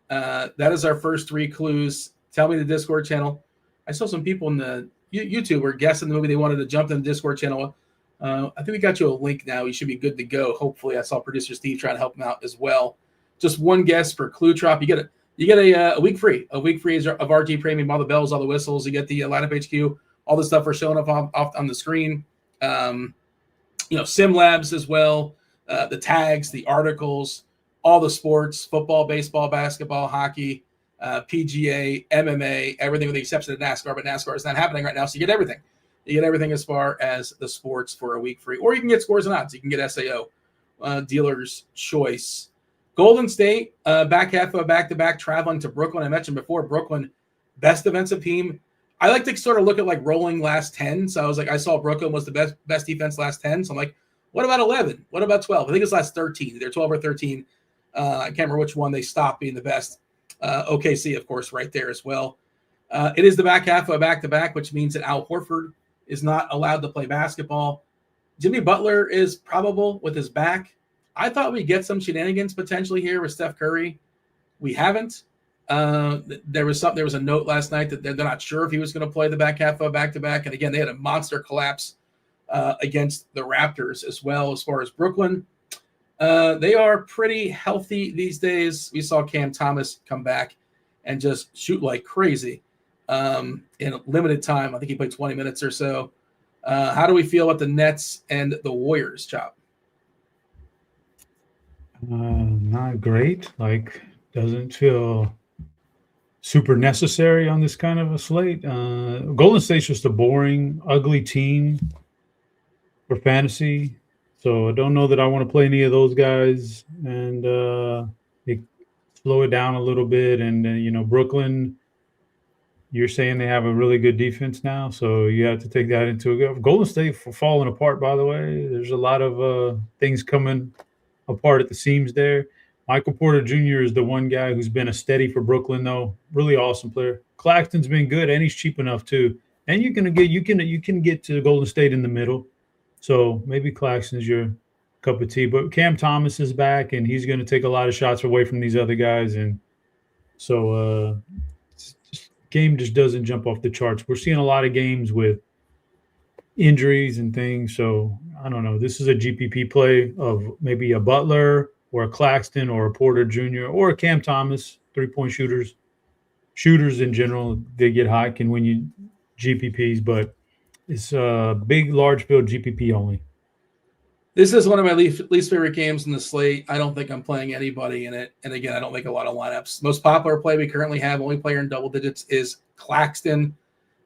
That is our first 3 clues. Tell me the Discord channel. I saw some people in the YouTube were guessing the movie, they wanted to jump in the Discord channel. I think we got you a link now. You should be good to go. Hopefully, I saw producer Steve trying to help him out as well. Just one guess for Clue Trop. You get a week free. A week free of RG Premium, all the bells, all the whistles. You get the lineup HQ, all the stuff we're showing up off on the screen. SimLabs as well. The tags, the articles, all the sports, football, baseball, basketball, hockey, PGA, MMA, everything with the exception of NASCAR, but NASCAR is not happening right now. So you get everything. You get everything as far as the sports for a week free. Or you can get scores and odds. You can get SAO, dealer's choice. Golden State, back half of a back-to-back, traveling to Brooklyn. I mentioned before, Brooklyn, best defensive team. I like to sort of look at like rolling last 10. So I saw Brooklyn was the best defense last 10. So I'm like, what about 11? What about 12? I think it's last 13. They're 12 or 13. I can't remember which one they stopped being the best. OKC, of course, right there as well. It is the back half of a back-to-back, which means that Al Horford is not allowed to play basketball. Jimmy Butler is probable with his back. I thought we'd get some shenanigans potentially here with Steph Curry. We haven't. There was a note last night that they're not sure if he was going to play the back half of a back-to-back. And again, they had a monster collapse against the Raptors as well. As far as Brooklyn, they are pretty healthy these days. We saw Cam Thomas come back and just shoot like crazy in a limited time. I think he played 20 minutes or so. How do we feel about the Nets and the Warriors, Chop? Not great. Doesn't feel super necessary on this kind of a slate. Golden State's just a boring, ugly team for fantasy. So I don't know that I want to play any of those guys, and they slow it down a little bit. And Brooklyn, you're saying they have a really good defense now, so you have to take that into account. Golden State falling apart, by the way. There's a lot of things coming apart at the seams there. Michael Porter Jr. is the one guy who's been a steady for Brooklyn, though. Really awesome player. Claxton's been good, and he's cheap enough too. And you can get to Golden State in the middle. So maybe Claxton's your cup of tea. But Cam Thomas is back, and he's going to take a lot of shots away from these other guys. And so game just doesn't jump off the charts. We're seeing a lot of games with injuries and things. So I don't know. This is a GPP play of maybe a Butler or a Claxton or a Porter Jr. or a Cam Thomas, three-point shooters. Shooters in general, they get high, can win you GPPs, but it's a big, large field GPP only. This is one of my least favorite games in the slate. I don't think I'm playing anybody in it. And again, I don't make a lot of lineups. Most popular play we currently have, only player in double digits, is Claxton.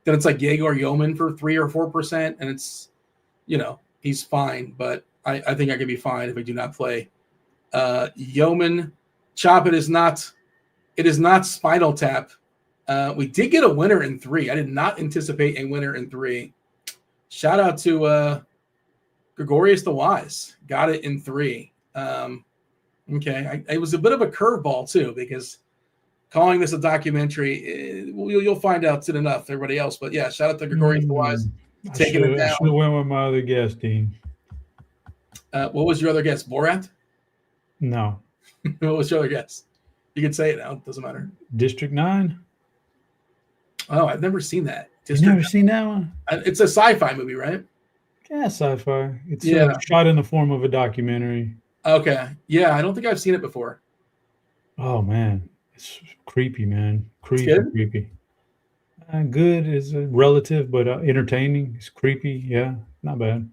Then it's like Yegor Yeoman for 3 or 4%. And it's, he's fine. But I think I can be fine if I do not play Yeoman. Chop, it is not Spinal Tap. We did get a winner in 3. I did not anticipate a winner in 3. Shout out to Gregorius the Wise. Got it in 3. Okay. It was a bit of a curveball too, because calling this a documentary, you'll find out soon enough, everybody else. But yeah, shout out to Gregorius the Wise. Taking it down. I should have went with my other guess, Dean. What was your other guess? Borat? No. What was your other guess? You can say it now. It doesn't matter. District 9. Oh, I've never seen that. You've never seen that one? It's a sci-fi movie, right? Yeah, sci-fi. It's shot in the form of a documentary. Okay. Yeah, I don't think I've seen it before. Oh, man. It's creepy, man. Creepy. Good is relative, but entertaining. It's creepy. Yeah, not bad.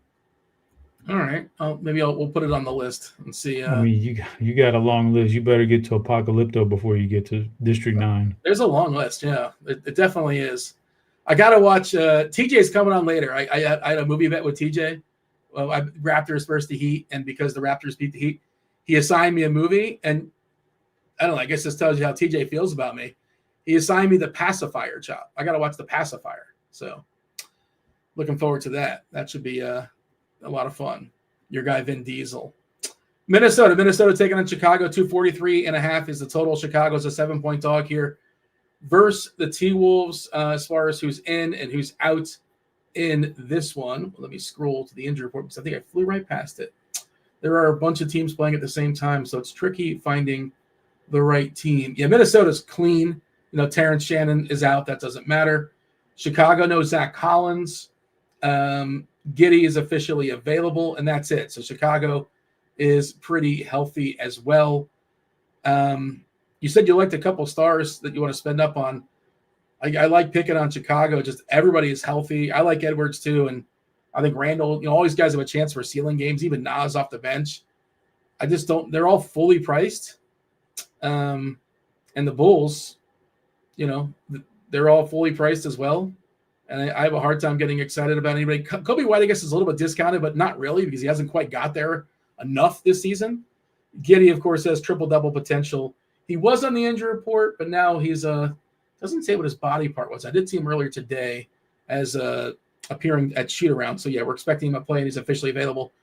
All right. Maybe we'll put it on the list and see. I mean, you got a long list. You better get to Apocalypto before you get to District 9. There's a long list. Yeah, it definitely is. I got to watch. TJ's coming on later. I had a movie bet with TJ. Well, Raptors versus the Heat, and because the Raptors beat the Heat, he assigned me a movie. And I don't know. I guess this tells you how TJ feels about me. He assigned me The Pacifier, Chop. I got to watch The Pacifier. So looking forward to that. That should be a lot of fun. Your guy, Vin Diesel. Minnesota taking on Chicago. 243.5 is the total. Chicago's a 7-point dog here versus the T-Wolves as far as who's in and who's out in this one. Let me scroll to the injury report because I think I flew right past it. There are a bunch of teams playing at the same time, so it's tricky finding the right team. Yeah, Minnesota's clean. Terrence Shannon is out. That doesn't matter. Chicago knows Zach Collins. Giddey is officially available, and that's it. So Chicago is pretty healthy as well. You said you liked a couple stars that you want to spend up on. I like picking on Chicago. Just everybody is healthy. I like Edwards too, and I think Randall. All these guys have a chance for ceiling games. Even Nas off the bench. I just don't. They're all fully priced, and the Bulls, they're all fully priced as well. And I have a hard time getting excited about anybody. Kobe White, I guess, is a little bit discounted, but not really because he hasn't quite got there enough this season. Giddey, of course, has triple-double potential. He was on the injury report, but now he's doesn't say what his body part was. I did see him earlier today as appearing at shoot-around. So, yeah, we're expecting him to play, and he's officially available.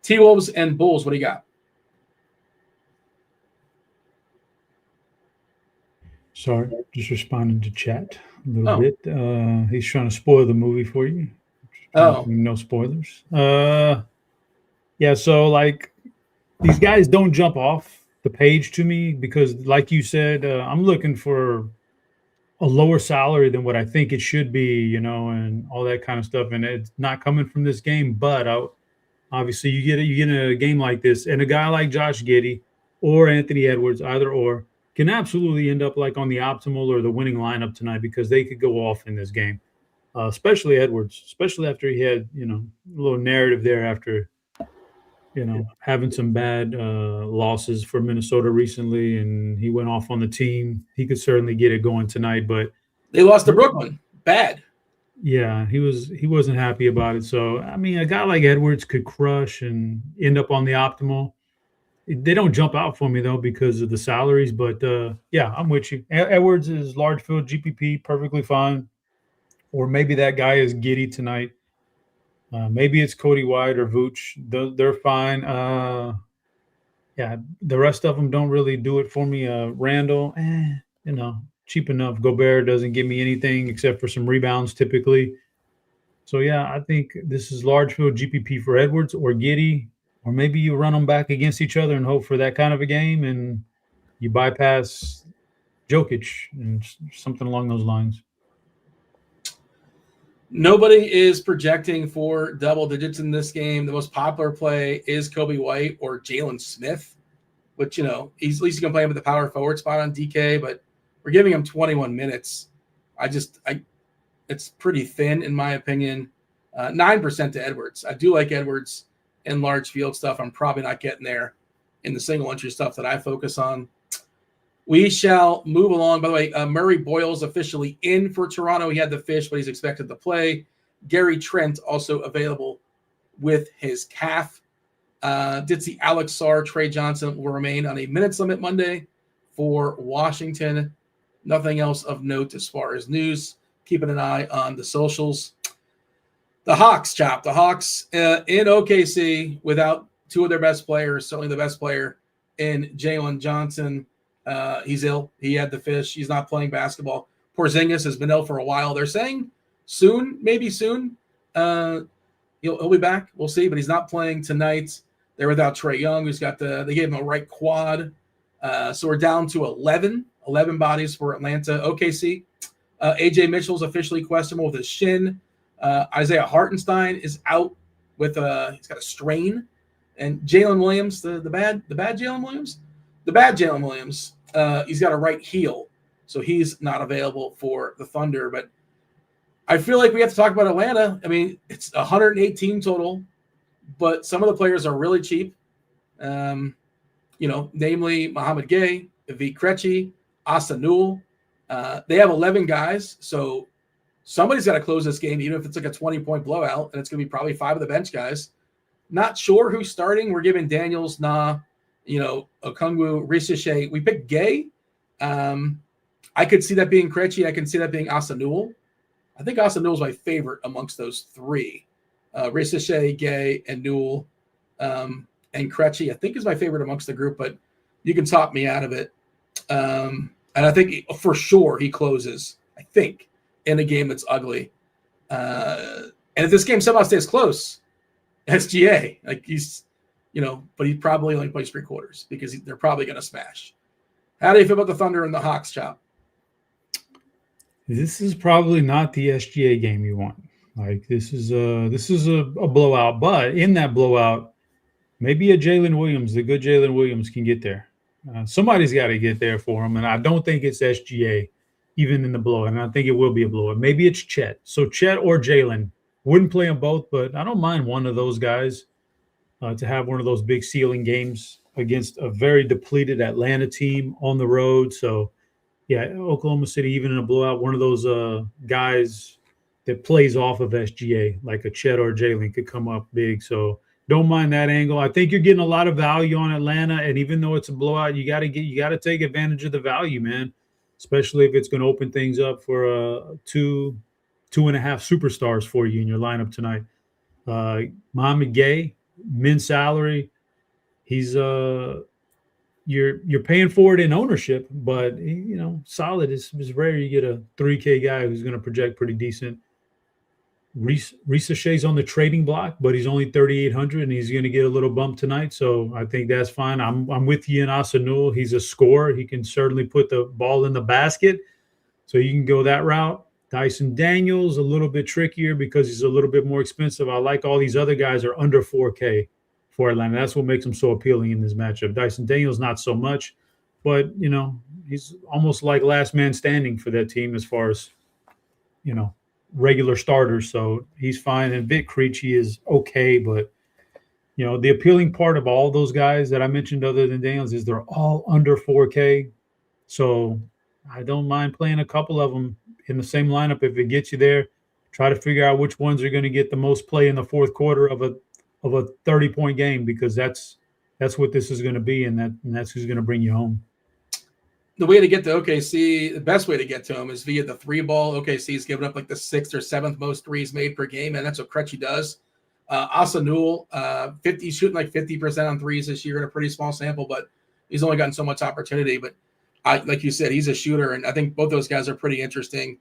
T-Wolves and Bulls, what do you got? Sorry, just responding to chat a little bit. He's trying to spoil the movie for you. No spoilers. Yeah, so like these guys don't jump off the page to me because, like you said, I'm looking for a lower salary than what I think it should be, and all that kind of stuff. And it's not coming from this game, but obviously you get a game like this, and a guy like Josh Giddey or Anthony Edwards, either or, can absolutely end up like on the optimal or the winning lineup tonight because they could go off in this game, especially Edwards, especially after he had, a little narrative there after, having some bad losses for Minnesota recently, and he went off on the team. He could certainly get it going tonight, but they lost to Brooklyn. Bad. Yeah, he wasn't happy about it. So, I mean, a guy like Edwards could crush and end up on the optimal. They don't jump out for me, though, because of the salaries. But, yeah, I'm with you. Edwards is large field GPP, perfectly fine. Or maybe that guy is Giddey tonight. Maybe it's Cody White or Vooch. They're fine. Yeah, the rest of them don't really do it for me. Randall, cheap enough. Gobert doesn't give me anything except for some rebounds typically. So, yeah, I think this is large field GPP for Edwards or Giddey. Or maybe you run them back against each other and hope for that kind of a game, and you bypass Jokic and something along those lines. Nobody is projecting for double digits in this game. The most popular play is Kobe White or Jalen Smith, which, he's at least you can play him at the power forward spot on DK, but we're giving him 21 minutes. It's pretty thin in my opinion. 9% to Edwards. I do like Edwards in large field stuff. I'm probably not getting there in the single entry stuff that I focus on. We shall move along. By the way, Murray Boyle's officially in for Toronto. He had the fish, but he's expected to play. Gary Trent also available with his calf. Did see Alex Sarr, Trey Johnson will remain on a minutes limit Monday for Washington. Nothing else of note as far as news. Keeping an eye on the socials. The Hawks, Chop. The Hawks in OKC without two of their best players, certainly the best player in Jalen Johnson. He's ill. He had the fish. He's not playing basketball. Porzingis has been ill for a while. They're saying soon, maybe soon. He'll be back. We'll see, but he's not playing tonight. They're without Trae Young, who's got they gave him a right quad. So we're down to 11 bodies for Atlanta. OKC. AJ Mitchell's officially questionable with his shin. Isaiah Hartenstein is out with he's got a strain, and Jalen Williams, the bad Jalen Williams, he's got a right heel, so he's not available for the Thunder. But I feel like we have to talk about Atlanta. I mean, it's 118 total, but some of the players are really cheap. Namely Mohamed Gay, Avi Krejci, Asa Newell. They have 11 guys, so somebody's got to close this game, even if it's like a 20-point blowout, and it's going to be probably 5 of the bench guys. Not sure who's starting. We're giving Daniels, Okongwu, Rishiche. We picked Gay. I could see that being Krejci. I can see that being Asa Newell. I think Asa Newell's my favorite amongst those 3. Rishiche, Gay, and Newell, and Krejci, I think is my favorite amongst the group, but you can talk me out of it. And I think for sure he closes, I think, in a game that's ugly. And if this game somehow stays close, SGA, but he probably only plays 3 quarters because they're probably going to smash. How do you feel about the Thunder and the Hawks, Chop? This is probably not the SGA game you want. Like this is a blowout, but in that blowout, maybe a Jalen Williams, the good Jalen Williams, can get there. Somebody's got to get there for him, and I don't think it's SGA, even in the blowout. And I think it will be a blowout. Maybe it's Chet. So Chet or Jalen. Wouldn't play them both, but I don't mind one of those guys to have one of those big ceiling games against a very depleted Atlanta team on the road. So, yeah, Oklahoma City, even in a blowout, one of those guys that plays off of SGA, like a Chet or Jalen, could come up big. So don't mind that angle. I think you're getting a lot of value on Atlanta, and even though it's a blowout, you got to take advantage of the value, man. Especially if it's going to open things up for 2.5 superstars for you in your lineup tonight. Mohamed Gay, min salary. He's you're paying for it in ownership, but solid is rare. You get a 3K guy who's going to project pretty decent. Risa Shea's on the trading block, but he's only 3,800, and he's going to get a little bump tonight. So I think that's fine. I'm with you in Asanul. He's a scorer. He can certainly put the ball in the basket, so you can go that route. Dyson Daniels a little bit trickier because he's a little bit more expensive. I like all these other guys are under 4K for Atlanta. That's what makes him so appealing in this matchup. Dyson Daniels not so much, but he's almost like last man standing for that team as far as regular starters, so he's fine. And Vic Krejci is okay, but the appealing part of all those guys that I mentioned other than Daniels is they're all under 4K, so I don't mind playing a couple of them in the same lineup if it gets you there. Try to figure out which ones are going to get the most play in the fourth quarter of a 30-point game, because that's what this is going to be, and that's who's going to bring you home. The way to get to OKC, the best way to get to him is via the three ball. OKC's given up like the 6th or 7th most threes made per game, and that's what Krejci does. Asanul, shooting like 50% on threes this year in a pretty small sample, but he's only gotten so much opportunity. But like you said, he's a shooter, and I think both those guys are pretty interesting.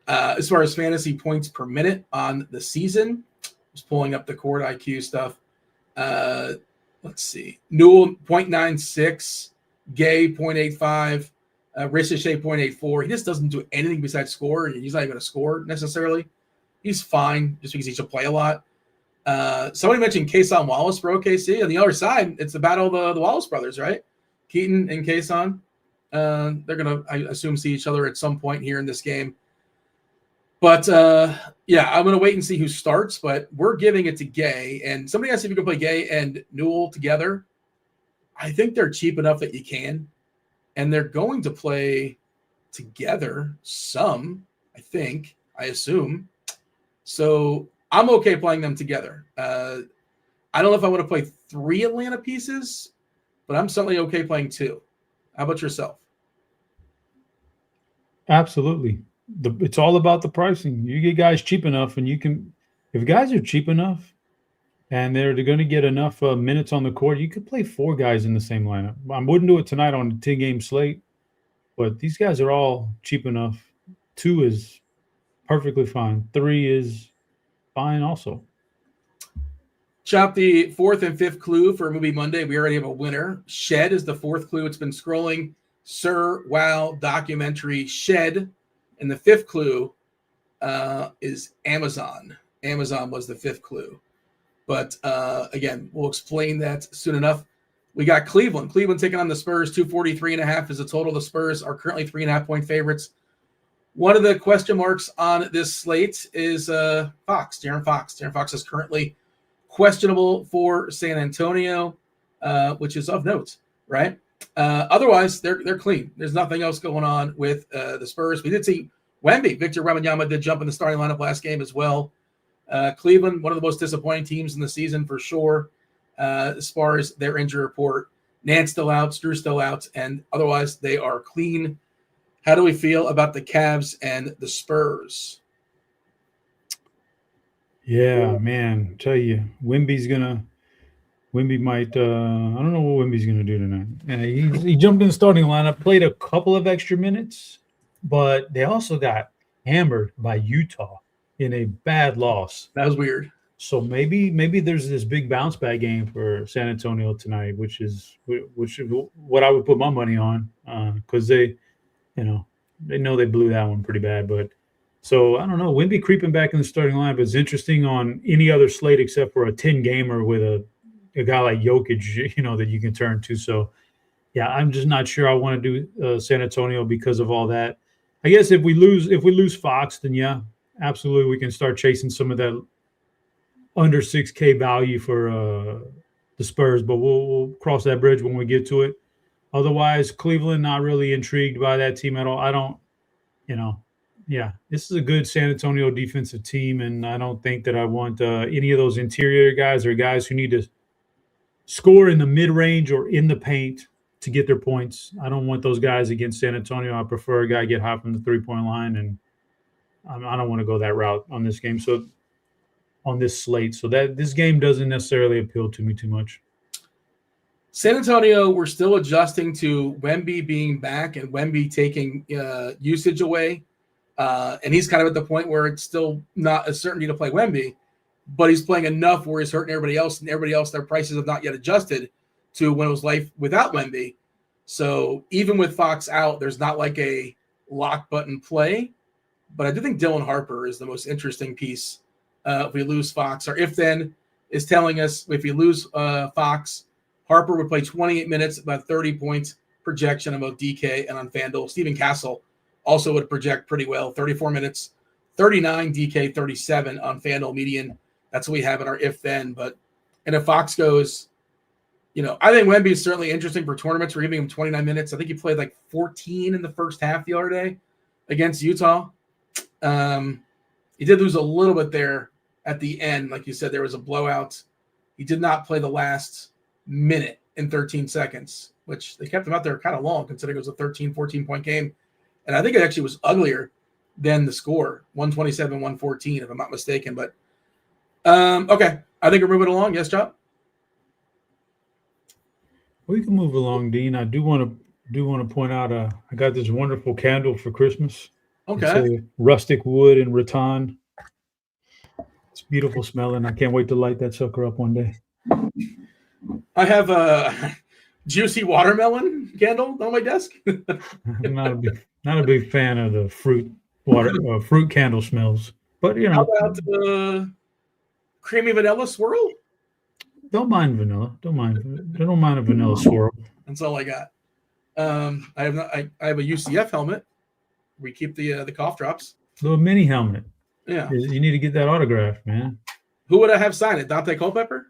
As far as fantasy points per minute on the season, just pulling up the court IQ stuff. Let's see. Newell, 0.96. Gay, 0.85. Ricochet, 0.84. He just doesn't do anything besides score. He's not even going to score necessarily. He's fine just because he should play a lot. Somebody mentioned Kason Wallace for OKC. On the other side, it's the battle of the Wallace brothers, right? Keaton and Kason. They're going to, I assume, see each other at some point here in this game. But, I'm going to wait and see who starts. But we're giving it to Gay. And somebody asked if you could play Gay and Newell together. I think they're cheap enough that you can. And they're going to play together some, I assume. So I'm okay playing them together. I don't know if I want to play 3 Atlanta pieces, but I'm certainly okay playing 2. How about yourself? Absolutely. It's all about the pricing. You get guys cheap enough, and if guys are cheap enough and they're going to get enough minutes on the court, you could play 4 guys in the same lineup. I wouldn't do it tonight on a 10-game slate, but these guys are all cheap enough. 2 is perfectly fine. 3 is fine also. Chop the 4th and 5th clue for Movie Monday. We already have a winner. Shed is the 4th clue. It's been scrolling. Sir Wow documentary Shed. And the 5th clue is Amazon. Amazon was the 5th clue. But again, we'll explain that soon enough. We got Cleveland. Cleveland taking on the Spurs. 243.5 is the total. The Spurs are currently 3.5-point favorites. One of the question marks on this slate is Fox, De'Aaron Fox. De'Aaron Fox is currently questionable for San Antonio, which is of note, right? Otherwise, they're clean. There's nothing else going on with the Spurs. We did see Victor Wembanyama did jump in the starting lineup last game as well. Cleveland, one of the most disappointing teams in the season for sure, as far as their injury report. Nance still out, Strus still out, and otherwise they are clean. How do we feel about the Cavs and the Spurs? Yeah, man, tell you, Wemby might, I don't know what Wemby's going to do tonight. He jumped in the starting lineup, played a couple of extra minutes, but they also got hammered by Utah in a bad loss. That was weird. So maybe there's this big bounce back game for San Antonio tonight, which is what I would put my money on, because they they know they blew that one pretty bad. But so I don't know. Wemby creeping back in the starting lineup is interesting on any other slate except for a 10-gamer with a guy like Jokic, that you can turn to. So yeah, I'm just not sure I want to do San Antonio because of all that. I guess if we lose Fox, then yeah, absolutely we can start chasing some of that under 6K value for the Spurs, but we'll cross that bridge when we get to it. Otherwise, Cleveland, not really intrigued by that team at all. I don't, this is a good San Antonio defensive team, and I don't think that I want any of those interior guys or guys who need to score in the mid-range or in the paint to get their points. I don't want those guys against San Antonio. I prefer a guy get hot from the three-point line, and I don't want to go that route on this game. So on this slate, so that this game doesn't necessarily appeal to me too much. San Antonio, we're still adjusting to Wemby being back and Wemby taking usage away. And he's kind of at the point where it's still not a certainty to play Wemby, but he's playing enough where he's hurting everybody else, and everybody else, their prices have not yet adjusted to when it was life without Wemby. So even with Fox out, there's not like a lock button play. But I do think Dylan Harper is the most interesting piece. If we lose Fox, or if then is telling us if we lose Fox, Harper would play 28 minutes, about 30 points projection on both DK and on FanDuel. Steven Castle also would project pretty well, 34 minutes, 39 DK, 37 on FanDuel median. That's what we have in our if then. And if Fox goes, I think Wemby is certainly interesting for tournaments. We're giving him 29 minutes. I think he played like 14 in the first half the other day against Utah. He did lose a little bit there at the end. Like you said, there was a blowout. He did not play the last minute in 13 seconds, which they kept him out there kind of long considering it was a 13, 14-point game. And I think it actually was uglier than the score, 127-114, if I'm not mistaken. But, okay. I think we're moving along. Yes, John? We can move along, Dean. I do want to point out I got this wonderful candle for Christmas. Okay. It's rustic wood and rattan. It's beautiful smelling. I can't wait to light that sucker up one day. I have a juicy watermelon candle on my desk. I'm not a big fan of the fruit candle smells, but How about creamy vanilla swirl? Don't mind vanilla. I don't mind a vanilla swirl. That's all I got. I have a UCF helmet. We keep the cough drops. Little mini helmet. Yeah. You need to get that autographed, man. Who would I have sign it? Dante Culpepper?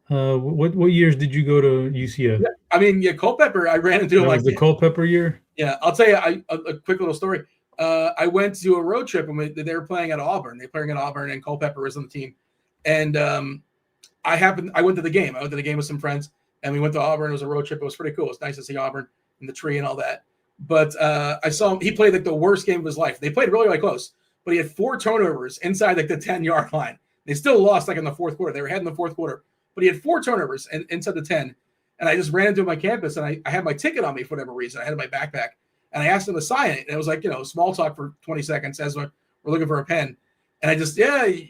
What years did you go to UCF? Yeah, I mean, Culpepper, I ran into him like the Culpepper year. Yeah, I'll tell you a quick little story. I went to a road trip and they were playing at Auburn. They were playing at Auburn, and Culpepper was on the team. And I went to the game. I went to the game with some friends, and we went to Auburn. It was a road trip. It was pretty cool. It was nice to see Auburn and the tree and all that. But I saw him. He played like the worst game of his life. They played really, really close, but he had 4 turnovers inside like the 10-yard line. They still lost like in the fourth quarter. They were ahead in the fourth quarter, but he had 4 turnovers inside the 10. And I just ran into my campus, and I had my ticket on me for whatever reason. I had it in my backpack, and I asked him to sign it. And it was like, small talk for 20 seconds as we're looking for a pen. And I just,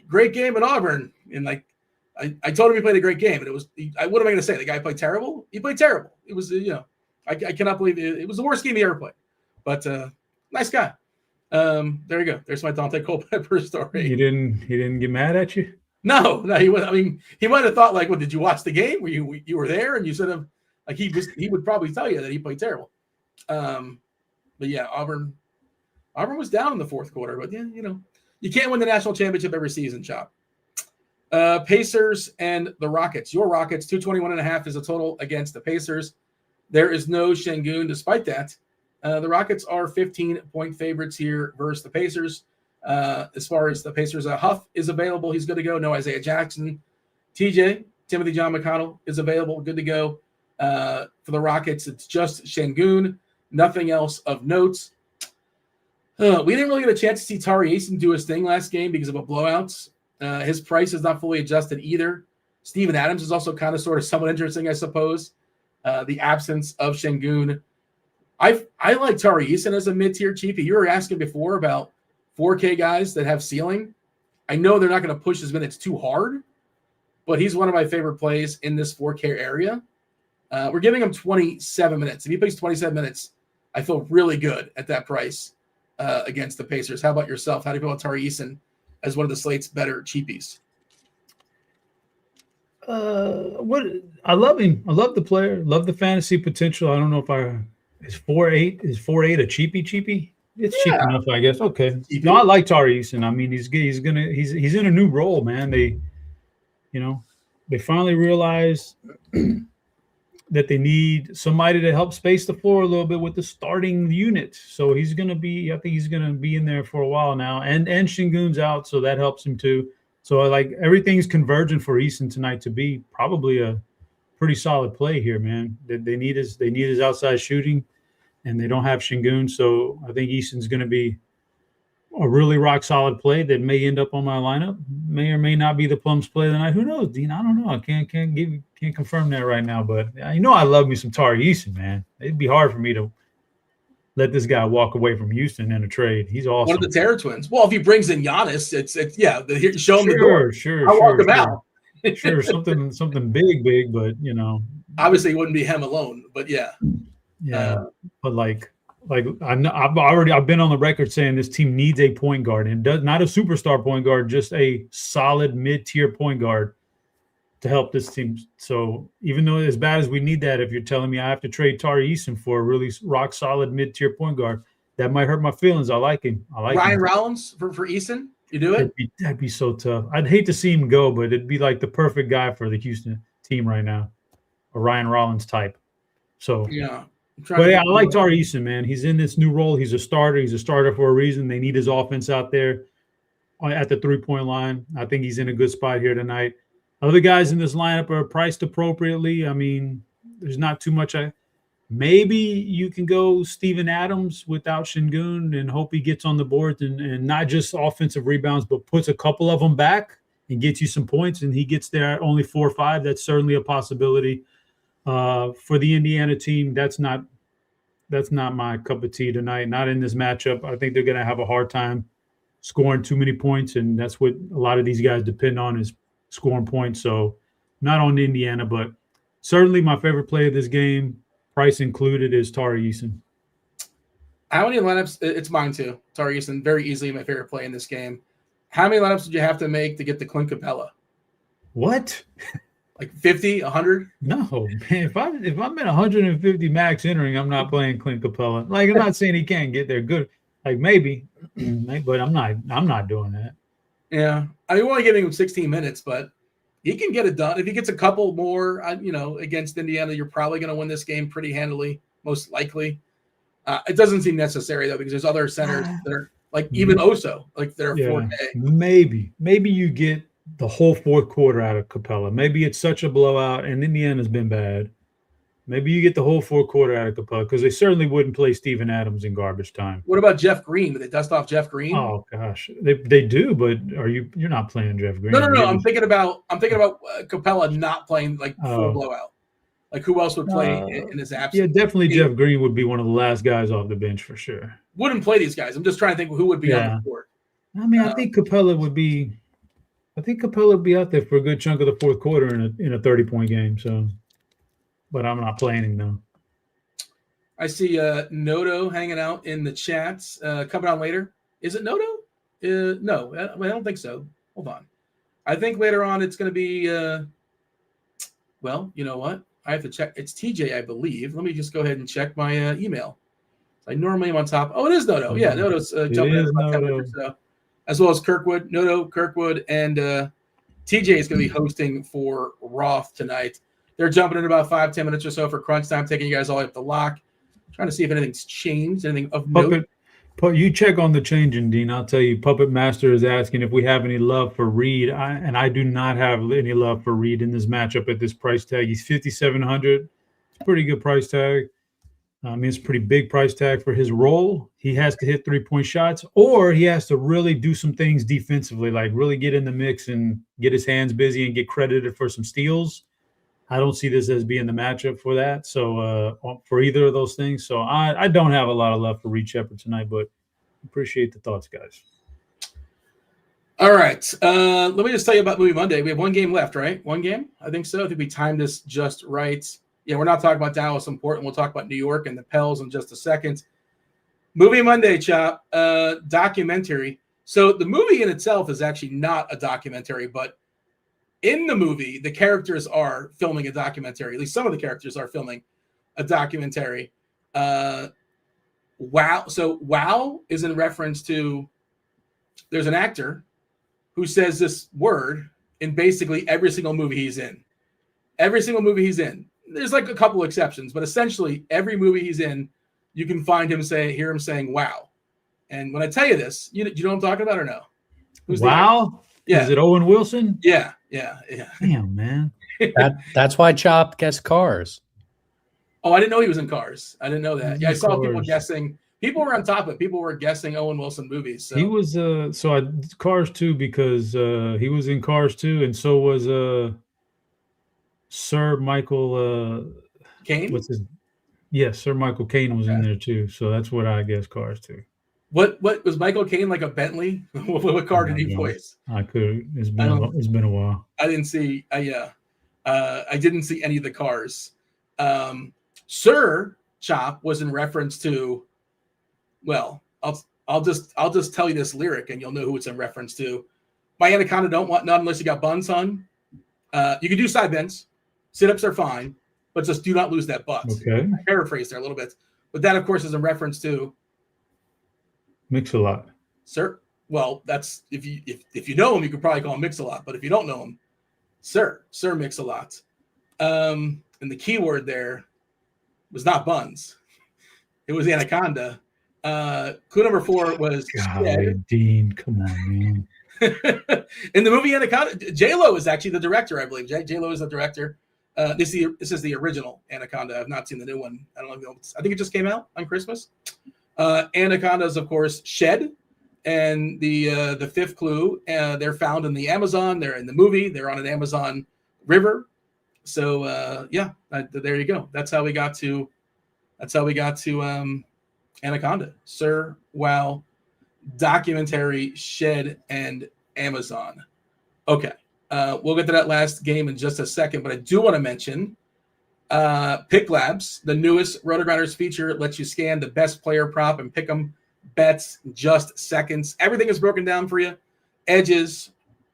great game in Auburn. And like, I told him he played a great game. And it was, what am I going to say? The guy played terrible? He played terrible. It was, I cannot believe it was the worst game he ever played. But nice guy. There you go. There's my Dante Culpepper story. He didn't get mad at you? No, he was. I mean, he might have thought like, "Well, did you watch the game? Were you were there?" And you said him like he would probably tell you that he played terrible. But yeah, Auburn was down in the fourth quarter. But yeah, you can't win the national championship every season, Chop. Pacers and the Rockets. Your Rockets 221.5 is a total against the Pacers. There is no Şengün. Despite that, the Rockets are 15-point favorites here versus the Pacers. As far as the Pacers, Huff is available. He's good to go. No Isaiah Jackson. Timothy John McConnell is available. Good to go. For the Rockets, it's just Şengün. Nothing else of note. We didn't really get a chance to see Tari Eason do his thing last game because of a blowout. His price is not fully adjusted either. Steven Adams is also kind of sort of somewhat interesting, I suppose. The absence of Şengün. I like Tari Eason as a mid-tier cheapie. You were asking before about 4K guys that have ceiling. I know they're not going to push his minutes too hard, but he's one of my favorite plays in this 4K area. We're giving him 27 minutes. If he plays 27 minutes, I feel really good at that price against the Pacers. How about yourself? How do you feel about Tari Eason as one of the slate's better cheapies? What I love him. I love the player. Love the fantasy potential. I don't know if is 4.8 a cheapie. It's cheap enough, I guess. Okay. No, I like Tari Eason. I mean, he's in a new role, man. They finally realized that they need somebody to help space the floor a little bit with the starting unit. So I think he's gonna be in there for a while now. And Şengün's out, so that helps him too. So like everything's converging for Eason tonight to be probably a pretty solid play here, man. They need his outside shooting, and they don't have Şengün. So I think Eason's gonna be a really rock solid play that may end up on my lineup. May or may not be the Plums play of the night. Who knows, Dean? I don't know. I can't confirm that right now. But I love me some Tari Eason, man. It'd be hard for me to let this guy walk away from Houston in a trade. He's awesome. One of the Terror Twins. Well, if he brings in Giannis, it's show him the door. I'll walk him out. Sure, something big, but obviously it wouldn't be him alone. But but like I've been on the record saying this team needs a point guard, and not a superstar point guard, just a solid mid-tier point guard to help this team. So even though as bad as we need that, if you're telling me I have to trade Tari Eason for a really rock solid mid-tier point guard, that might hurt my feelings. I like him. Ryan Rollins for Eason. You do it? That'd be so tough. I'd hate to see him go, but it'd be like the perfect guy for the Houston team right now, a Ryan Rollins type. So yeah. But I like Tari Eason, man. He's in this new role. He's a starter. He's a starter for a reason. They need his offense out there at the three-point line. I think he's in a good spot here tonight. Other guys in this lineup are priced appropriately. I mean, there's not too much. Maybe you can go Steven Adams without Şengün and hope he gets on the board and not just offensive rebounds, but puts a couple of them back and gets you some points, and he gets there at only 4 or 5. That's certainly a possibility. For the Indiana team, that's not my cup of tea tonight. Not in this matchup. I think they're going to have a hard time scoring too many points, and that's what a lot of these guys depend on is scoring points. So not on Indiana, but certainly my favorite play of this game, price included, is Tari Eason. How many lineups? It's mine too. Tari Eason, very easily my favorite play in this game. How many lineups did you have to make to get the Clint Capella? What? Like 50, 100? No, man. If I'm at 150 max entering, I'm not playing Clint Capella. Like, I'm not saying he can't get there good. Like maybe, but I'm not doing that. Yeah, I mean, we're only giving him 16 minutes, but he can get it done. If he gets a couple more, against Indiana, you're probably going to win this game pretty handily, most likely. It doesn't seem necessary though, because there's other centers that are like even Oso, like they're 4K. Maybe you get the whole fourth quarter out of Capella. Maybe it's such a blowout, and Indiana's been bad. Maybe you get the whole fourth quarter out of Capella, because they certainly wouldn't play Steven Adams in garbage time. What about Jeff Green? Do they dust off Jeff Green? Oh gosh, they do, but you're not playing Jeff Green? No. I'm thinking about Capella not playing like full blowout. Like who else would play in his absence? Yeah, definitely Jeff Green would be one of the last guys off the bench for sure. Wouldn't play these guys. I'm just trying to think who would be on the court. I mean, I think Capella would be. I think Capella would be out there for a good chunk of the fourth quarter in a 30-point game. So, but I'm not playing him though. I see Noto hanging out in the chats. Coming on later. Is it Noto? No, I don't think so. Hold on. I think later on it's going to be. Well, you know what? I have to check. It's TJ, I believe. Let me just go ahead and check my email. I normally am on top. Oh, it is Noto. Yeah, Noto's jumping in about 10 minutes or so. As well as Kirkwood, Noto, Kirkwood, and TJ is going to be hosting for Roth tonight. They're jumping in about 5-10 minutes or so for crunch time, taking you guys all the way up the lock. Trying to see if anything's changed, anything of note. You check on the changing, Dean. I'll tell you, Puppet Master is asking if we have any love for Reed. I do not have any love for Reed in this matchup at this price tag. He's 5,700. It's a pretty good price tag. I mean, it's a pretty big price tag for his role. He has to hit 3-point shots, or he has to really do some things defensively, like really get in the mix and get his hands busy and get credited for some steals. I don't see this as being the matchup for that. So for either of those things. So I don't have a lot of love for Reed Shepherd tonight, but appreciate the thoughts, guys. All right. Let me just tell you about Movie Monday. We have one game left, right? One game? I think so. I think we timed this just right. Yeah, we're not talking about Dallas and Portland. We'll talk about New York and the Pels in just a second. Movie Monday, Chop, documentary. So the movie in itself is actually not a documentary, but in the movie, the characters are filming a documentary. At least some of the characters are filming a documentary. Wow. So wow is in reference to there's an actor who says this word in basically every single movie he's in. Every single movie he's in. There's like a couple exceptions, but essentially every movie he's in, you can hear him saying wow. And when I tell you this, you know what I'm talking about or no? Who's wow? Yeah. Is it Owen Wilson? Yeah. Damn, man. That's why Chop gets Cars. Oh, I didn't know he was in Cars. I didn't know that. Yeah, I saw Cars. people guessing. People were on top of it. People were guessing Owen Wilson movies. So. He was Cars 2 because he was in Cars 2, and so was Sir Michael Caine. Yes, Sir Michael Caine was in there too. So that's what I guess Cars 2. What was Michael Caine like a Bentley? What car did he voice? I could. It's been a while. I didn't see. I didn't see any of the Cars. Sir Chop was in reference to. Well, I'll just tell you this lyric and you'll know who it's in reference to. My anaconda don't want none unless you got buns, son. You can do side bends, sit-ups are fine, but just do not lose that butt. Okay. I paraphrased there a little bit, but that of course is in reference to Mix-a-Lot. Sir. Well, that's if you know him, you could probably call him Mix-a-Lot, but if you don't know him, Sir Mix-a-Lot. And the key word there was not buns; it was anaconda. Clue number 4 was Dean. Come on, man. In the movie Anaconda, J-Lo is actually the director, I believe. J-Lo is the director. This is the original Anaconda. I've not seen the new one. I don't know. I think it just came out on Christmas. Anaconda is, of course, shed. And the fifth clue, they're found in the Amazon. They're in the movie. They're on an Amazon river. So there you go. That's how we got to Anaconda. Sir Wow documentary, shed, and Amazon. Okay. We'll get to that last game in just a second, but I do want to mention Picklabs, the newest RotoGrinders feature, lets you scan the best player prop and pick them bets in just seconds. Everything is broken down for you. Edges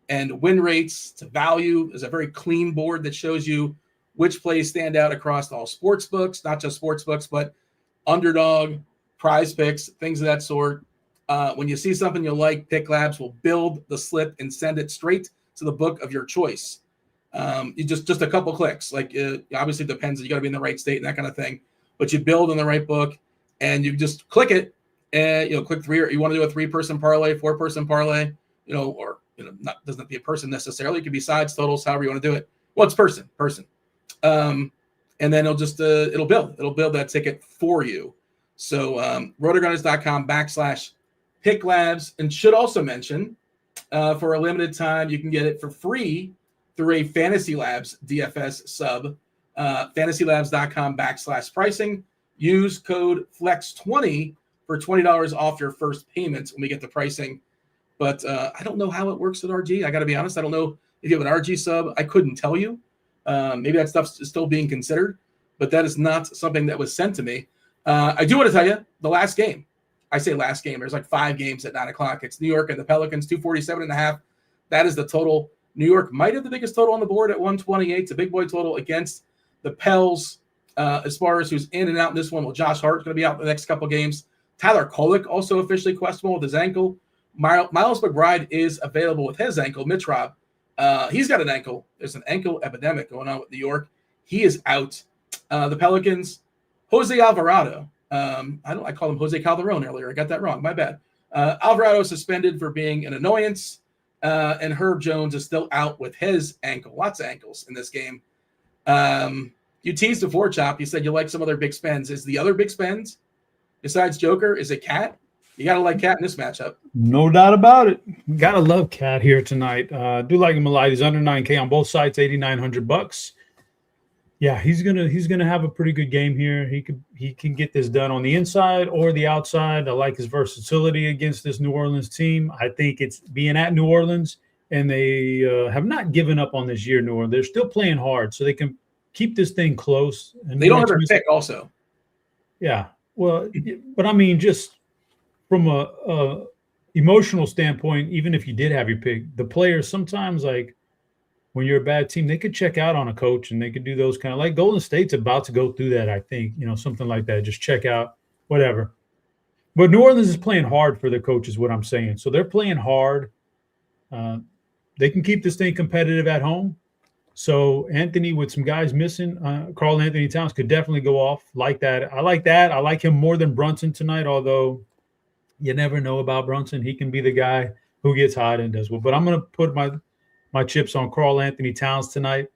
and win rates to value. There's a very clean board that shows you which plays stand out across all sports books, not just sports books, but Underdog, Prize Picks, things of that sort. When you see something you like, Picklabs will build the slip and send it straight to the book of your choice. You just a couple clicks. Like obviously it depends. You got to be in the right state and that kind of thing. But you build in the right book, and you just click it, and click 3. Or you want to do a 3-person parlay, 4-person parlay, or not doesn't have to be a person necessarily. It could be sides, totals, however you want to do it. Well, it's person. And then it'll just it'll build that ticket for you. So RotoGrinders.com/Picklabs, and should also mention for a limited time you can get it for free through a Fantasy Labs DFS sub. FantasyLabs.com/pricing. Use code FLEX20 for $20 off your first payment when we get the pricing. But I don't know how it works with RG. I got to be honest. I don't know if you have an RG sub. I couldn't tell you. Maybe that stuff's still being considered, but that is not something that was sent to me. I do want to tell you the last game. I say last game. There's like 5 games at 9 o'clock. It's New York and the Pelicans, 247.5. That is the total. New York might have the biggest total on the board at 128. It's a big boy total against the Pels. As far as who's in and out in this one, well, Josh Hart's going to be out the next couple games. Tyler Kolek also officially questionable with his ankle. Miles McBride is available with his ankle. Mitch Rob, he's got an ankle. There's an ankle epidemic going on with New York. He is out. The Pelicans, Jose Alvarado. I called him Jose Calderon earlier. I got that wrong. My bad. Alvarado suspended for being an annoyance. And Herb Jones is still out with his ankle. Lots of ankles in this game. You teased before, Chop. You said you like some other big spends. Is the other big spends besides Joker, is it Cat? You got to like Cat in this matchup. No doubt about it. Gotta love Cat here tonight. Do like him a lot. He's under 9K on both sides, $8,900. Yeah, he's gonna have a pretty good game here. He can get this done on the inside or the outside. I like his versatility against this New Orleans team. I think it's being at New Orleans, and they have not given up on this year. New Orleans, they're still playing hard, so they can keep this thing close. And they don't have their pick also. Yeah. Well, but I mean, just from a emotional standpoint, even if you did have your pick, the players sometimes, like when you're a bad team, they could check out on a coach and they could do those kind of, like Golden State's about to go through that, I think, something like that. Just check out, whatever. But New Orleans is playing hard for their coach is what I'm saying. So they're playing hard. They can keep this thing competitive at home. So Anthony, with some guys missing, Karl Anthony Towns could definitely go off like that. I like that. I like him more than Brunson tonight, although you never know about Brunson. He can be the guy who gets hot and does well. But I'm going to put my chips on Karl Anthony Towns tonight.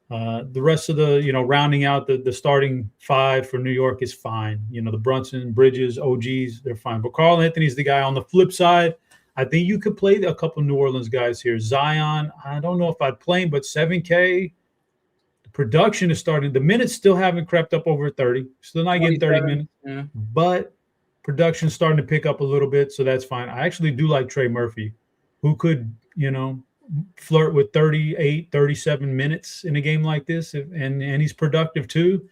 The rest of the, rounding out the starting five for New York is fine. The Brunson, Bridges, OGs, they're fine. But Karl Anthony's the guy. On the flip side, I think you could play a couple New Orleans guys here. Zion, I don't know if I'd play him, but 7K, the production is starting. The minutes still haven't crept up over 30. Still not getting 30 minutes. Yeah. But production's starting to pick up a little bit, so that's fine. I actually do like Trey Murphy, who could, flirt with 38, 37 minutes in a game like this, and he's productive too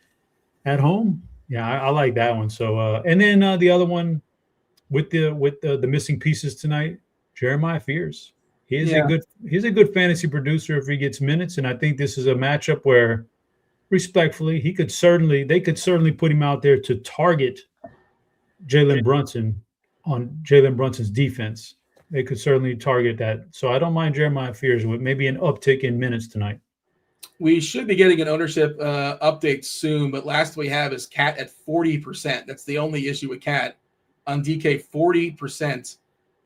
at home. Yeah, I like that one. So, and then the other one with the missing pieces tonight, Jeremiah Fears. He's a good fantasy producer if he gets minutes, and I think this is a matchup where, respectfully, they could certainly put him out there to target Jalen Brunson on Jalen Brunson's defense. They could certainly target that. So I don't mind Jeremiah Fears with maybe an uptick in minutes tonight. We should be getting an ownership update soon, but last we have is Cat at 40%. That's the only issue with Cat. On DK, 40%.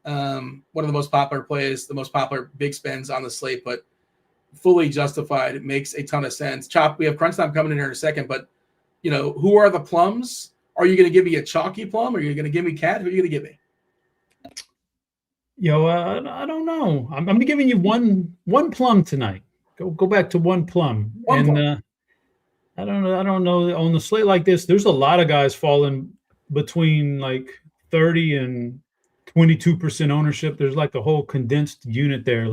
One of the most popular plays, the most popular big spends on the slate, but fully justified. It makes a ton of sense. Chop, we have crunch time coming in here in a second, but, who are the plums? Are you going to give me a chalky plum? Or are you going to give me Cat? Who are you going to give me? I don't know. I'm giving you one plum tonight. Go back to one plum. I don't know. On the slate like this, there's a lot of guys falling between like 30 and 22% ownership. There's like a whole condensed unit there.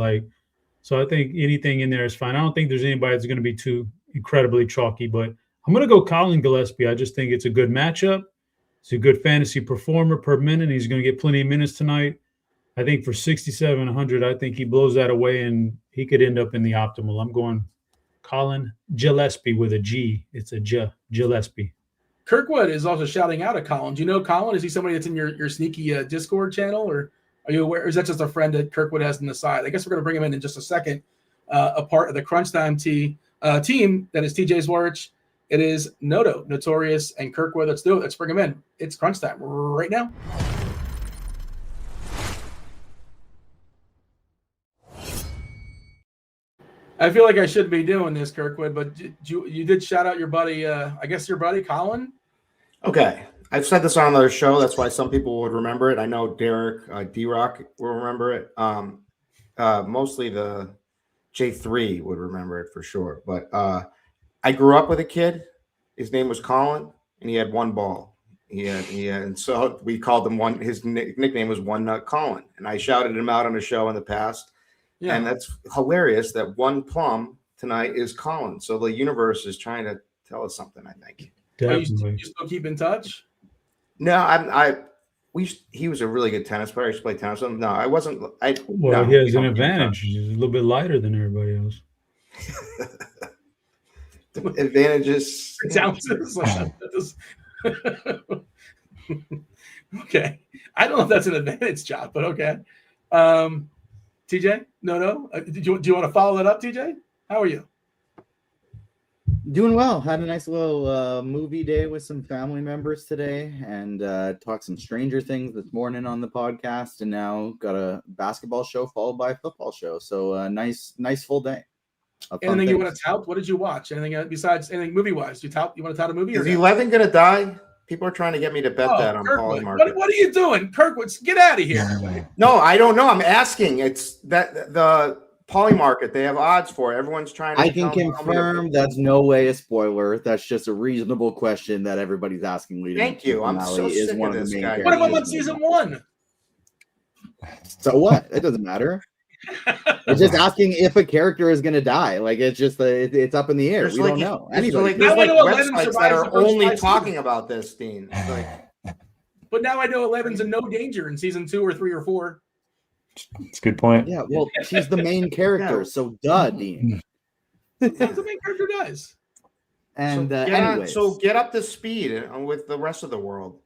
So I think anything in there is fine. I don't think there's anybody that's going to be too incredibly chalky, but I'm going to go Colin Gillespie. I just think it's a good matchup. He's a good fantasy performer per minute. He's going to get plenty of minutes tonight. I think for 6,700, I think he blows that away and he could end up in the optimal. I'm going Colin Gillespie with a G. It's a Gillespie. Kirkwood is also shouting out at Colin. Do you know Colin? Is he somebody that's in your sneaky Discord channel, or are you aware? Or is that just a friend that Kirkwood has on the side? I guess we're going to bring him in just a second. A part of the Crunch Time team that is TJ Zwarych. It is Notorious, and Kirkwood. Let's do it. Let's bring him in. It's Crunch Time right now. I feel like I shouldn't be doing this, Kirkwood, but you did shout out your buddy, I guess your buddy, Colin? Okay. I've said this on another show. That's why some people would remember it. I know Derek D-Rock will remember it. Mostly the J3 would remember it for sure. But I grew up with a kid. His name was Colin, and he had one ball. And so we called him one. His nickname was One Nut Colin. And I shouted him out on a show in the past. Yeah. And that's hilarious that one plum tonight is Colin. So the universe is trying to tell us something, I think. Definitely. You still keep in touch? No, he was a really good tennis player. I used to play tennis with him. No, I wasn't. He has an advantage. He's a little bit lighter than everybody else. Advantages. Okay. I don't know if that's an advantage, Chop, but okay. TJ? No. Do you want to follow that up, TJ? How are you? Doing well. Had a nice little movie day with some family members today, and talked some Stranger Things this morning on the podcast, and now got a basketball show followed by a football show. So nice full day. Anything you want to tout? What did you watch? Anything besides anything movie-wise? You want to tout a movie? Is 11 going to die? People are trying to get me to bet that on Kirkwood. What are you doing? Kirkwood, get out of here. No, I don't know. I'm asking. It's that the Poly Market, they have odds for it. Everyone's trying to. I can confirm that's no way a spoiler. That's just a reasonable question that everybody's asking. Thank you. I'm so sick of this guy. What about season 1? So what? It doesn't matter. It's just asking if a character is going to die. Like it's just it's up in the air. We don't know. Anybody. There's like Now I know 11 websites that survives are the first only 5 talking seasons. about this, Dean. It's like, But now I know 11's in no danger in season 2 or 3 or 4. It's a good point. Yeah, well, she's the main character, Yeah. so duh, Dean. Sometimes the main character dies. And so get up to speed with the rest of the world.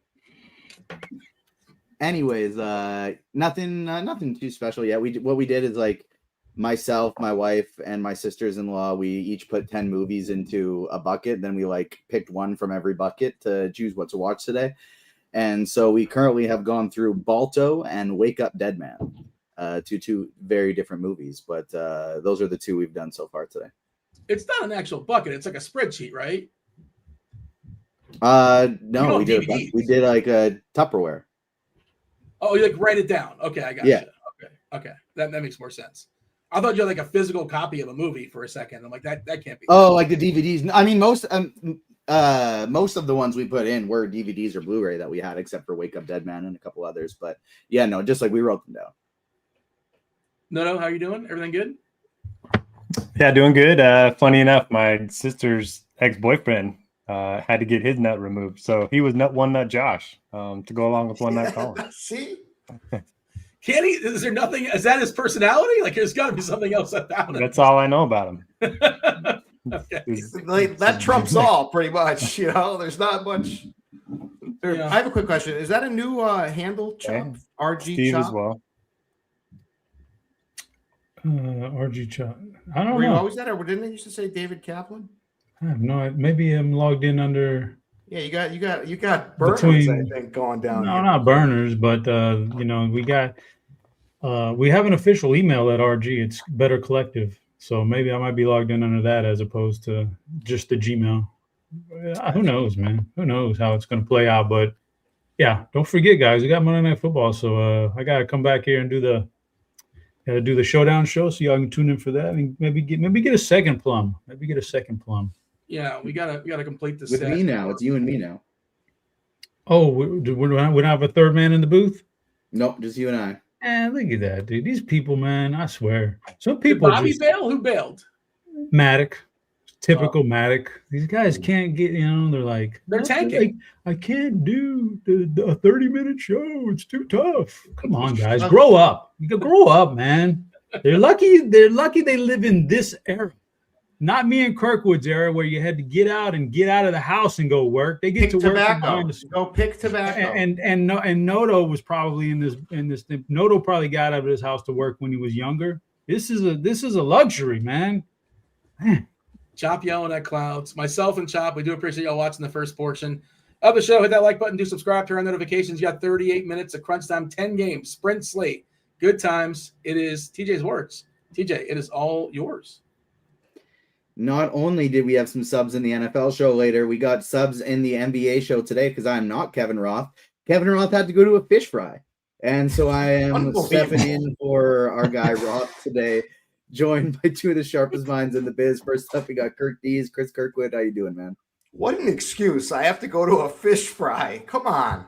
anyways, nothing too special yet. What we did is like myself, my wife, and my sisters-in-law, we each put 10 movies into a bucket. Then we like picked one from every bucket to choose what to watch today. And so we currently have gone through Balto and Wake Up Dead Man, two very different movies, but those are the 2 we've done so far today. It's not an actual bucket. It's like a spreadsheet, right? No, we did like a Tupperware. Oh, you like write it down. Okay, I got Yeah. you. Okay. That makes more sense. I thought you had like a physical copy of a movie for a second. I'm like, that can't be. Oh, like the DVDs. I mean, most of the ones we put in were DVDs or Blu-ray that we had, except for Wake Up Dead Man and a couple others. But yeah, no, just like we wrote them down. No, how you doing? Everything good? Yeah, doing good. Funny enough, my sister's ex-boyfriend had to get his nut removed. So he was One Nut Josh to go along with One Nut Colin. See? Can he? Is there nothing? Is that his personality? Like, there's got to be something else about it. That's all I know about him. Okay. Like, that trumps all, pretty much. You know, there's not much. Yeah. I have a quick question. Is that a new handle, Chop? Okay. RG Steve Chop? as well. RG Chop. I don't Were you know. always that, or didn't they used to say David Kaplan? I have no. Maybe I'm logged in under. Yeah, you got burners, Between- I think, going down. No, here. not burners, but we have an official email at RG. It's Better Collective, so maybe I might be logged in under that as opposed to just the Gmail. Who knows, man? Who knows how it's going to play out? But yeah, don't forget, guys, we got Monday Night Football, so I got to come back here and do the showdown show, so y'all can tune in for that and maybe get a second plum. Maybe get a second plum. Yeah, we gotta complete this. With me now, it's you and me now. Oh, we don't have a third man in the booth? Nope, just you and I. Man, look at that, dude. These people, man, I swear. Some Did people Bobby just bail? Who bailed? Matic. Typical Matic. These guys can't get, they're like, They're tanking. I can't do a 30-minute show. It's too tough. Come on, guys. Grow up. You can grow up, man. They're lucky they live in this era. Not me and Kirkwood's era where you had to get out of the house and go work. They get Pick to work tobacco. behind the Go pick tobacco. and Noto was probably in this thing. Noto probably got out of his house to work when he was younger. This is a luxury, man. Chop yelling at clouds. Myself and Chop, we do appreciate y'all watching the first portion of the show. Hit that like button, do subscribe, turn on notifications. You got 38 minutes of crunch time, 10 games, sprint slate, good times. It is TJ Zwarych. TJ, it is all yours. Not only did we have some subs in the NFL show later, we got subs in the NBA show today because I'm not Kevin Roth. Kevin Roth had to go to a fish fry. And so I am stepping in for our guy Roth today, joined by 2 of the sharpest minds in the biz. First up, we got Kirkdiese, Chris Kirkwood. How you doing, man? What an excuse. I have to go to a fish fry. Come on.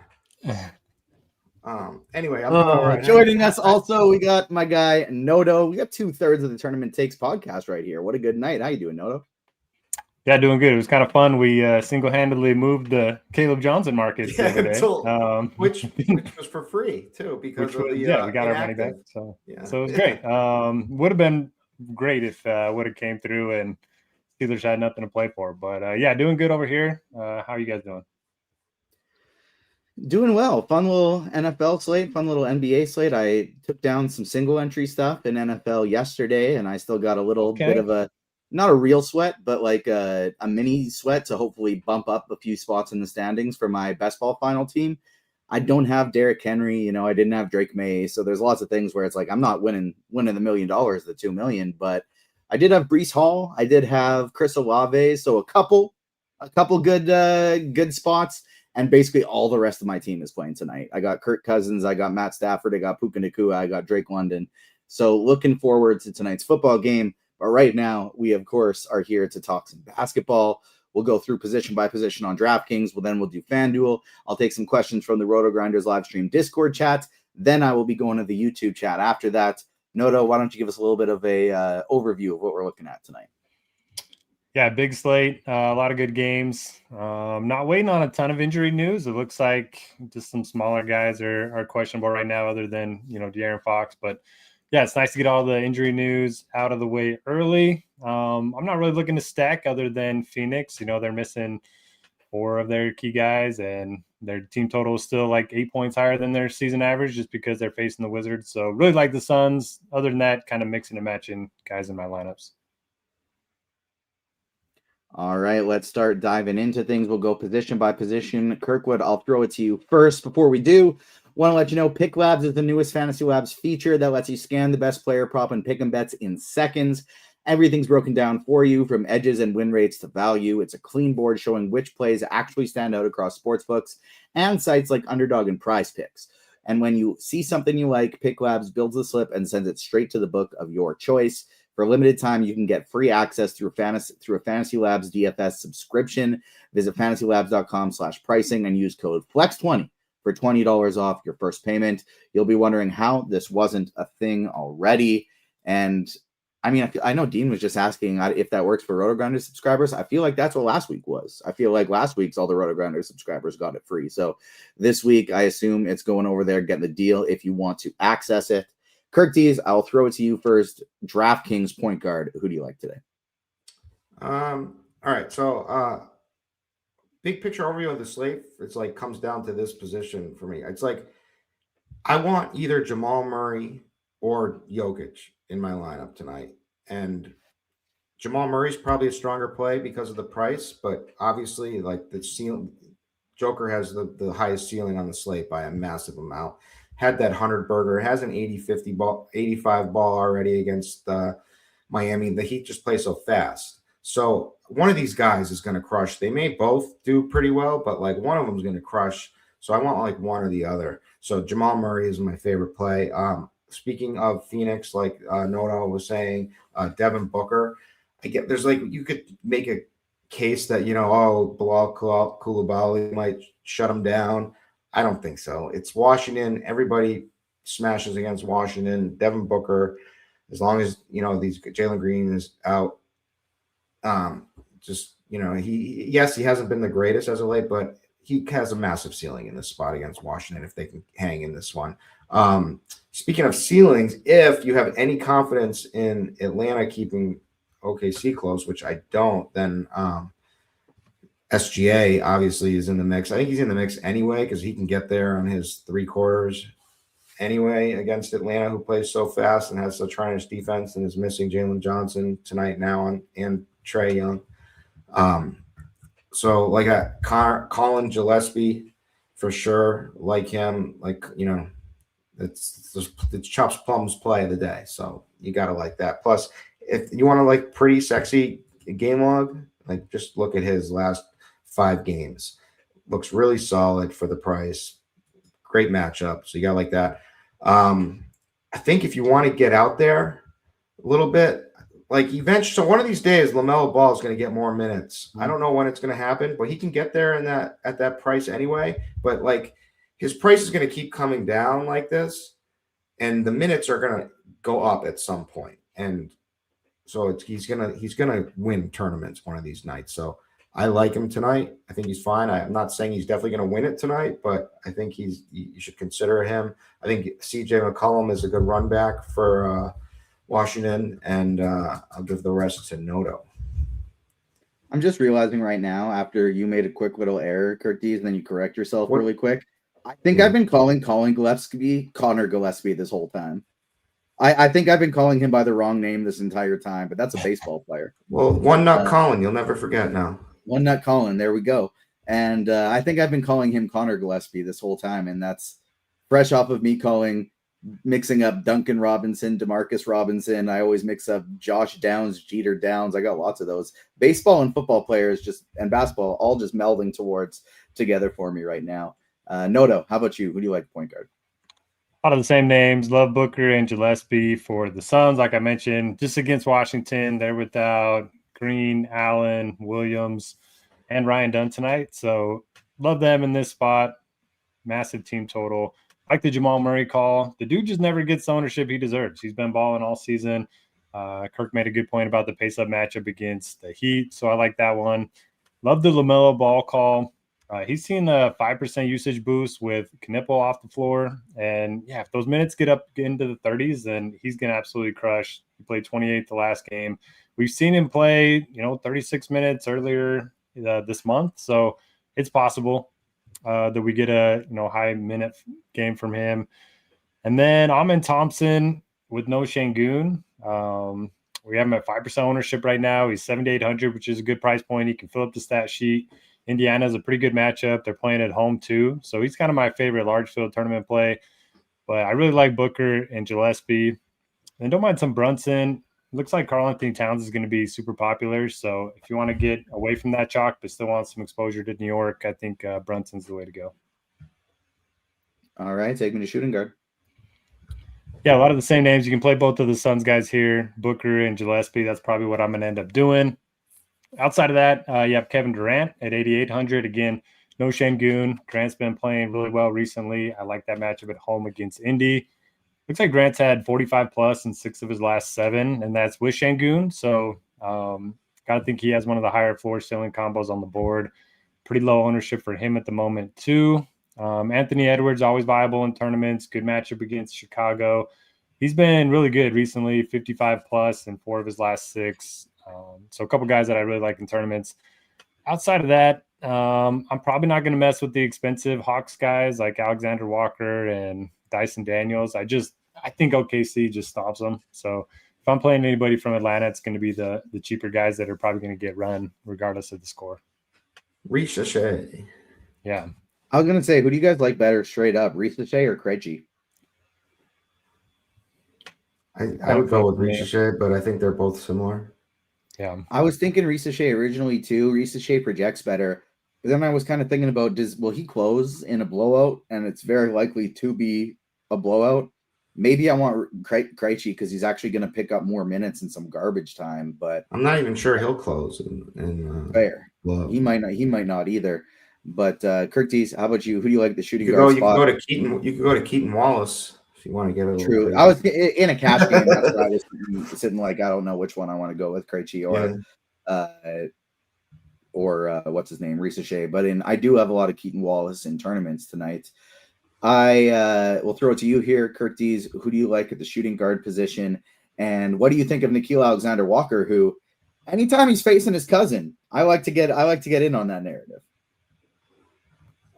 Anyway, I'm all right. Joining us also, we got my guy Noto. We got 2/3 of the Tournament Takes podcast right here. What a good night. How you doing, Noto? Yeah, doing good. It was kind of fun. We single-handedly moved the Caleb Johnson markets the other day. Which was for free, too, because of the we got our money back. So it was great. Would have been great if would have came through and Steelers had nothing to play for. But, yeah, doing good over here. How are you guys doing? Doing well. Fun little NFL slate, fun little NBA slate. I took down some single entry stuff in NFL yesterday, and I still got a little bit of a, not a real sweat, but like a mini sweat to hopefully bump up a few spots in the standings for my best ball final team. I don't have Derrick Henry, I didn't have Drake May. So there's lots of things where it's like, I'm not winning the $1 million, the $2 million, but I did have Breece Hall. I did have Chris Olave. So a couple good spots. And basically all the rest of my team is playing tonight. I got Kirk Cousins, I got Matt Stafford, I got Puka Nacua, I got Drake London. So looking forward to tonight's football game. But right now, we, of course, are here to talk some basketball. We'll go through position by position on DraftKings. We'll do FanDuel. I'll take some questions from the RotoGrinders live stream Discord chat. Then I will be going to the YouTube chat after that. Noto, why don't you give us a little bit of a overview of what we're looking at tonight? Yeah, big slate, a lot of good games. Not waiting on a ton of injury news. It looks like just some smaller guys are questionable right now, other than De'Aaron Fox. But yeah, it's nice to get all the injury news out of the way early. I'm not really looking to stack other than Phoenix. They're missing 4 of their key guys, and their team total is still like 8 points higher than their season average just because they're facing the Wizards. So really like the Suns. Other than that, kind of mixing and matching guys in my lineups. All right, let's start diving into things. We'll go position by position. Kirkwood, I'll throw it to you first. Before we do, want to let you know Picklabs is the newest Fantasy Labs feature that lets you scan the best player prop and pick 'em bets in seconds. Everything's broken down for you, from edges and win rates to value. It's a clean board showing which plays actually stand out across sportsbooks and sites like Underdog and Prize Picks. And when you see something you like, Picklabs builds the slip and sends it straight to the book of your choice. For a limited time, you can get free access through a Fantasy Labs DFS subscription. Visit fantasylabs.com/pricing and use code FLEX20 for $20 off your first payment. You'll be wondering how this wasn't a thing already. And I mean, I know Dean was just asking if that works for RotoGrinders subscribers. I feel like that's what last week was. I feel like last week's all the RotoGrinders subscribers got it free. So this week, I assume it's going over there, getting the deal if you want to access it. Kirkdiese, I'll throw it to you first. DraftKings point guard. Who do you like today? All right. So big picture overview of the slate. It's like comes down to this position for me. It's like I want either Jamal Murray or Jokic in my lineup tonight. And Jamal Murray's probably a stronger play because of the price, but obviously like the ceiling, Joker has the highest ceiling on the slate by a massive amount. Had that 100 burger, has an 80-50 ball, 85 ball already against Miami. The Heat just play so fast. So one of these guys is going to crush. They may both do pretty well, but like one of them is going to crush. So I want like one or the other. So Jamal Murray is my favorite play. Speaking of Phoenix, like Noto was saying, Devin Booker. There's like you could make a case that Bilal Coulibaly might shut him down. I don't think so. It's Washington. Everybody smashes against Washington. Devin Booker, as long as these Jalen Green is out. He hasn't been the greatest as of late, but he has a massive ceiling in this spot against Washington if they can hang in this one. Speaking of ceilings, if you have any confidence in Atlanta keeping OKC close, which I don't, then SGA obviously is in the mix. I think he's in the mix anyway because he can get there on his 3 quarters anyway against Atlanta, who plays so fast and has such high defense and is missing Jalen Johnson tonight now and Trae Young. So like Colin Gillespie for sure, like him, it's Chops Plum's play of the day. So you got to like that. Plus, if you want to like pretty sexy game log, like just look at his last 5 games. Looks really solid for the price. Great matchup. So you got to like that. I think if you want to get out there a little bit, like eventually, so one of these days, LaMelo Ball is going to get more minutes. I don't know when it's going to happen, but he can get there at that price anyway. But like his price is going to keep coming down like this, and the minutes are going to go up at some point. And so he's gonna win tournaments one of these nights. So I like him tonight. I think he's fine. I'm not saying he's definitely going to win it tonight, but I think you should consider him. I think CJ McCollum is a good run back for Washington, and I'll give the rest to Noto. I'm just realizing right now, after you made a quick little error, Kirkdiese, and then you correct yourself really quick. I think I've been calling Connor Gillespie this whole time. I think I've been calling him by the wrong name this entire time, but that's a baseball player. Well, One Nut Colin, you'll never forget now. One Nut Colin, there we go. And I think I've been calling him Connor Gillespie this whole time, and that's fresh off of me mixing up Duncan Robinson, DeMarcus Robinson. I always mix up Josh Downs, Jeter Downs. I got lots of those. Baseball and football players and basketball all just melding together for me right now. Noto, how about you? Who do you like point guard? A lot of the same names. Love Booker and Gillespie for the Suns. Like I mentioned, just against Washington, they're without Green, Allen, Williams, and Ryan Dunn tonight. So love them in this spot. Massive team total. like the Jamal Murray call. The dude just never gets the ownership he deserves. He's been balling all season. Kirk made a good point about the pace-up matchup against the Heat, so I like that one. Love the LaMelo Ball call. He's seen a 5% usage boost with Knipple off the floor. And, yeah, if those minutes get into the 30s, then he's going to absolutely crush. He played 28 the last game. We've seen him play, 36 minutes earlier this month. So it's possible that we get a, high-minute game from him. And then Amen Thompson with no Şengün. We have him at 5% ownership right now. He's 7,800, which is a good price point. He can fill up the stat sheet. Indiana's a pretty good matchup. They're playing at home too. So he's kind of my favorite large field tournament play. But I really like Booker and Gillespie. And don't mind some Brunson. Looks like Karl-Anthony Towns is going to be super popular. So if you want to get away from that chalk but still want some exposure to New York, I think Brunson's the way to go. All right, take me to shooting guard. Yeah, a lot of the same names. You can play both of the Suns guys here, Booker and Gillespie. That's probably what I'm going to end up doing. Outside of that, you have Kevin Durant at 8,800. Again, no Şengün. Durant's been playing really well recently. I like that matchup at home against Indy. Looks like Durant's had 45+ in 6 of his last 7, and that's with Şengün. So got to think he has one of the higher floor ceiling combos on the board. Pretty low ownership for him at the moment too. Anthony Edwards, always viable in tournaments. Good matchup against Chicago. He's been really good recently, 55+ in 4 of his last 6. So a couple guys that I really like in tournaments. Outside of that, I'm probably not going to mess with the expensive Hawks guys like Alexander Walker and Dyson Daniels. I think OKC just stops them. So if I'm playing anybody from Atlanta, it's going to be the cheaper guys that are probably going to get run regardless of the score. Ricochet. Yeah. I was going to say, who do you guys like better straight up, Ricochet or Krejci? I would go with Ricochet, but I think they're both similar. Yeah. I was thinking Ricochet originally too. Ricochet projects better. But then I was kind of thinking about, will he close in a blowout? And it's very likely to be a blowout. Maybe I want Krejci because he's actually going to pick up more minutes and some garbage time. But I'm not even sure he'll close. In fair. blowout. He might not either. But Kirkdiese, how about you? Who do you like the shooting guard spot? You could go to Keaton Wallace if you want to get a little. True. Crazy. I was in a cash game. That's why I was sitting like, I don't know which one I want to go with, Krejci or what's his name, Ricochet. But I do have a lot of Keaton Wallace in tournaments tonight. I will throw it to you here, Kirkdiese. Who do you like at the shooting guard position? And what do you think of Nickeil Alexander-Walker, who anytime he's facing his cousin, I like to get in on that narrative.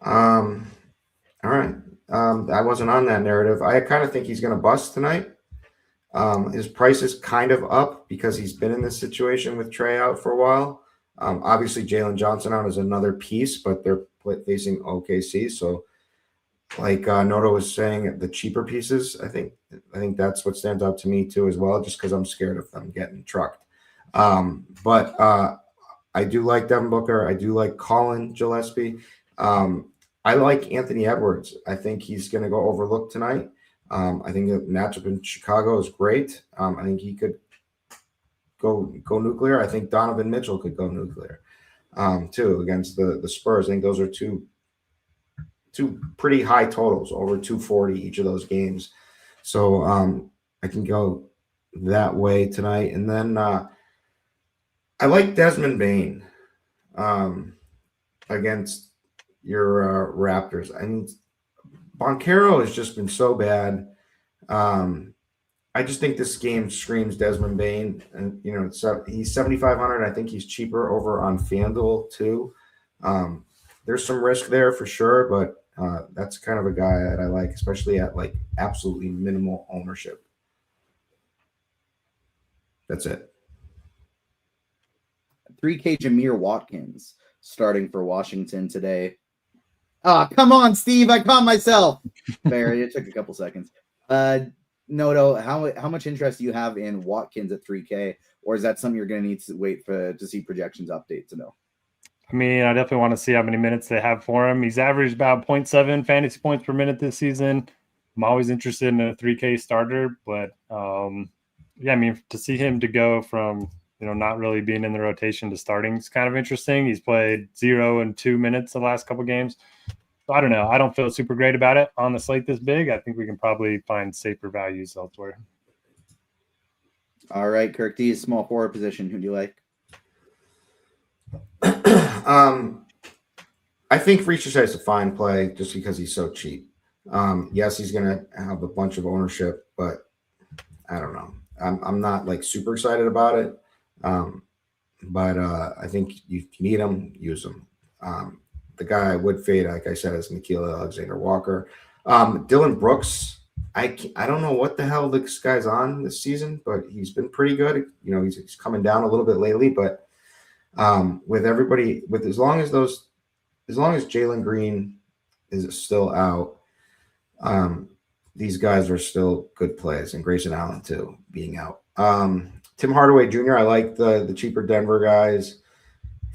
All right. I wasn't on that narrative. I kind of think he's going to bust tonight. His price is kind of up because he's been in this situation with Trey out for a while. Obviously, Jalen Johnson out is another piece, but they're facing OKC. So, like Noto was saying, the cheaper pieces, I think that's what stands out to me too as well, just because I'm scared of them getting trucked. But I do like Devin Booker. I do like Colin Gillespie. I like Anthony Edwards. I think he's going to go overlooked tonight. I think the matchup in Chicago is great. I think he could go nuclear. I think Donovan Mitchell could go nuclear too against the Spurs. I think those are two pretty high totals, over 240 each of those games. So I can go that way tonight. And then I like Desmond Bane against your Raptors. I mean, Banchero has just been so bad. I just think this game screams Desmond Bane, and he's 7,500. I think he's cheaper over on FanDuel too. There's some risk there for sure, but that's kind of a guy that I like, especially at like absolutely minimal ownership. That's it. 3K Jameer Watkins starting for Washington today. Come on, Steve. I caught myself. Fair. It took a couple seconds. Noto, how much interest do you have in Watkins at 3K? Or is that something you're going to need to wait to see projections update to know? I mean, I definitely want to see how many minutes they have for him. He's averaged about 0.7 fantasy points per minute this season. I'm always interested in a 3K starter, but I mean, to see him to go from not really being in the rotation to starting is kind of interesting. He's played 0 and 2 minutes the last couple games. So I don't know. I don't feel super great about it on the slate this big. I think we can probably find safer values elsewhere. All right, Kirkdiese, small forward position. Who do you like? I think Ricochet is a fine play just because he's so cheap. Yes, he's going to have a bunch of ownership, but I don't know. I'm not like super excited about it. But I think you need him, use him. The guy I would fade, like I said, is Nickeil Alexander-Walker. Dylan Brooks, I don't know what the hell this guy's on this season, but he's been pretty good. You know, he's coming down a little bit lately, but with everybody, as long as Jalen Green is still out, these guys are still good plays, and Grayson Allen too, being out. Tim Hardaway Jr., I like the cheaper Denver guys.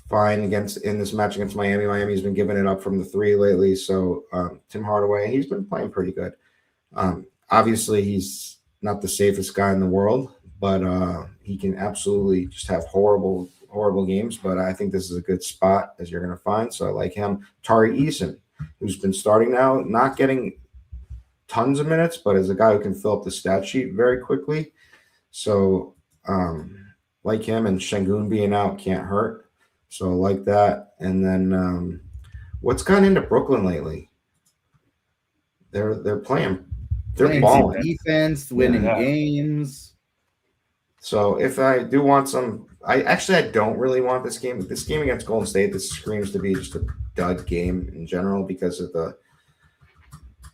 Fine in this match against Miami. Miami's been giving it up from the three lately. So Tim Hardaway, he's been playing pretty good. Obviously, he's not the safest guy in the world, but he can absolutely just have horrible games. But I think this is a good spot as you're going to find. So I like him. Tari Eason, who's been starting now, not getting tons of minutes, but is a guy who can fill up the stat sheet very quickly. So like him, and Şengün being out can't hurt. So I like that. And then what's gone into Brooklyn lately? They're playing balling. Defense, winning games. So if I do want some, I don't really want this game. This game against Golden State, this screams to be just a dud game in general because of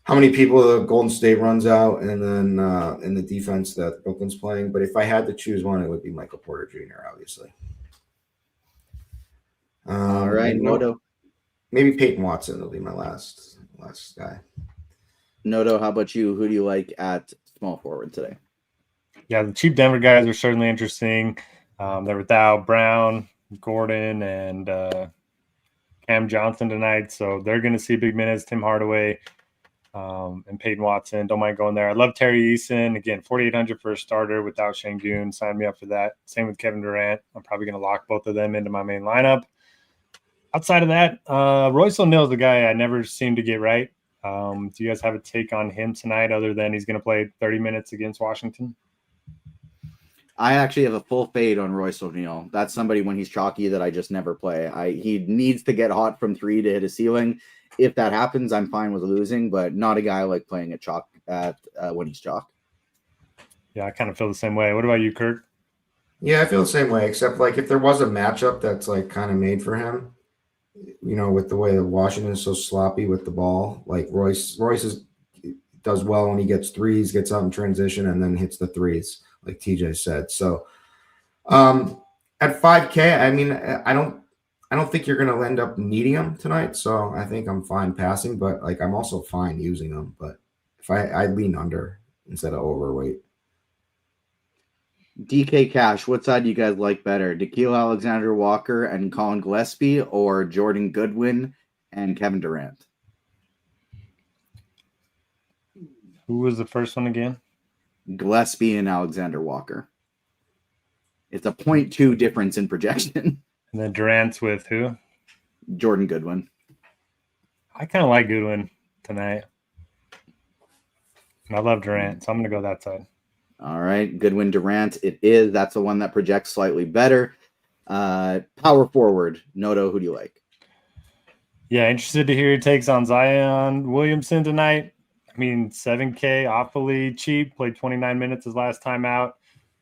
how many people the Golden State runs out, and then in the defense that Brooklyn's playing. But if I had to choose one, it would be Michael Porter Jr., obviously. All right, Noto. Maybe Peyton Watson will be my last guy. Noto, how about you? Who do you like at small forward today? Yeah, the cheap Denver guys are certainly interesting. They're without Brown, Gordon, and Cam Johnson tonight, so they're going to see big minutes. Tim Hardaway and Peyton Watson, don't mind going there. I love Terry Eason. Again, 4,800 for a starter without Şengün. Sign me up for that. Same with Kevin Durant. I'm probably going to lock both of them into my main lineup. Outside of that, Royce O'Neal is the guy I never seem to get right. Do you guys have a take on him tonight other than he's going to play 30 minutes against Washington? I actually have a full fade on Royce O'Neal. That's somebody when he's chalky that I just never play. He needs to get hot from three to hit a ceiling. If that happens, I'm fine with losing, but not a guy like playing at chalk when he's chalk. Yeah, I kind of feel the same way. What about you, Kirk? Yeah, I feel the same way, except like if there was a matchup that's like kind of made for him, you know, with the way that Washington is so sloppy with the ball, like Royce does well when he gets threes, gets out in transition, and then hits the threes, like TJ said. So at 5K, I mean, I don't think you're going to end up needing him tonight. So I think I'm fine passing, but like I'm also fine using them. But if I lean under instead of overweight. DK Cash, what side do you guys like better? Nickeil Alexander-Walker and Colin Gillespie, or Jordan Goodwin and Kevin Durant? Who was the first one again? Gillespie and Alexander-Walker. It's a 0.2 difference in projection. And then Durant's with who? Jordan Goodwin. I kind of like Goodwin tonight. I love Durant, so I'm going to go that side. All right, Goodwin Durant. It is. That's the one that projects slightly better. Power forward. Noto, who do you like? Yeah, interested to hear your takes on Zion Williamson tonight. I mean, 7K, awfully cheap. Played 29 minutes his last time out.